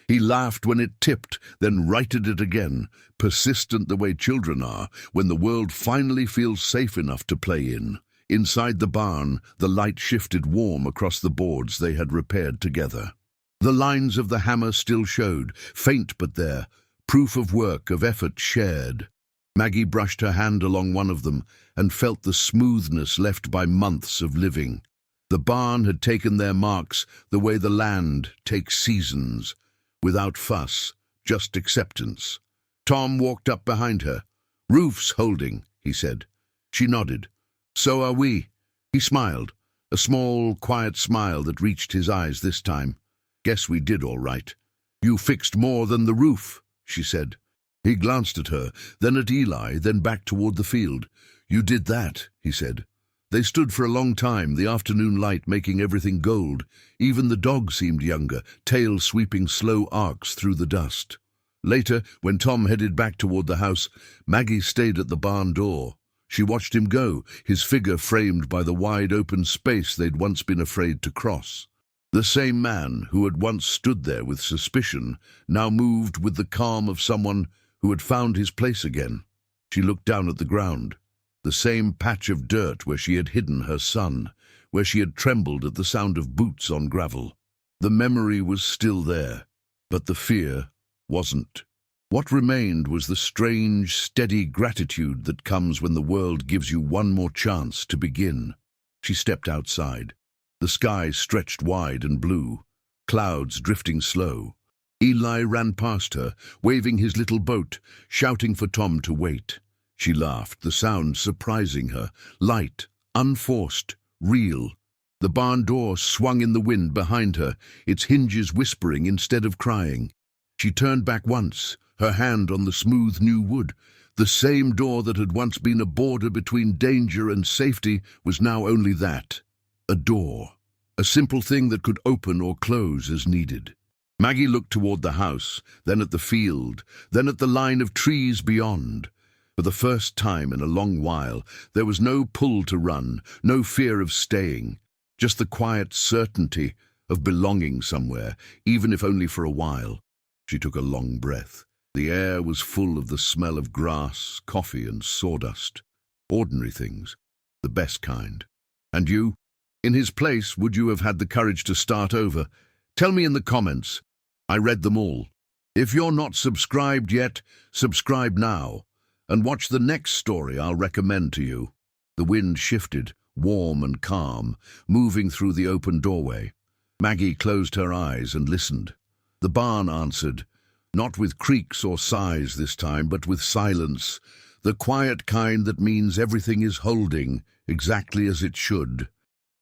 He laughed when it tipped, then righted it again, persistent the way children are when the world finally feels safe enough to play in. Inside the barn, the light shifted warm across the boards they had repaired together. The lines of the hammer still showed, faint but there, proof of work, of effort shared. Maggie brushed her hand along one of them and felt the smoothness left by months of living. The barn had taken their marks the way the land takes seasons, without fuss, just acceptance. Tom walked up behind her. "Roof's holding," he said. She nodded. "So are we." He smiled, a small, quiet smile that reached his eyes this time. "Guess we did all right." "You fixed more than the roof," she said. He glanced at her, then at Eli, then back toward the field. "You did that," he said. They stood for a long time, the afternoon light making everything gold. Even the dog seemed younger, tail sweeping slow arcs through the dust. Later, when Tom headed back toward the house, Maggie stayed at the barn door. She watched him go, his figure framed by the wide open space they'd once been afraid to cross. The same man who had once stood there with suspicion now moved with the calm of someone who had found his place again. She looked down at the ground. The same patch of dirt where she had hidden her son, where she had trembled at the sound of boots on gravel. The memory was still there, but the fear wasn't. What remained was the strange, steady gratitude that comes when the world gives you one more chance to begin. She stepped outside. The sky stretched wide and blue, clouds drifting slow. Eli ran past her, waving his little boat, shouting for Tom to wait. She laughed, the sound surprising her, light, unforced, real. The barn door swung in the wind behind her, its hinges whispering instead of crying. She turned back once, her hand on the smooth new wood. The same door that had once been a border between danger and safety was now only that, a door, a simple thing that could open or close as needed. Maggie looked toward the house, then at the field, then at the line of trees beyond. For the first time in a long while, there was no pull to run, no fear of staying, just the quiet certainty of belonging somewhere, even if only for a while. She took a long breath. The air was full of the smell of grass, coffee and sawdust. Ordinary things, the best kind. And you? In his place, would you have had the courage to start over? Tell me in the comments. I read them all. If you're not subscribed yet, subscribe now and watch the next story I'll recommend to you. The wind shifted, warm and calm, moving through the open doorway. Maggie closed her eyes and listened. The barn answered, not with creaks or sighs this time, but with silence, the quiet kind that means everything is holding exactly as it should.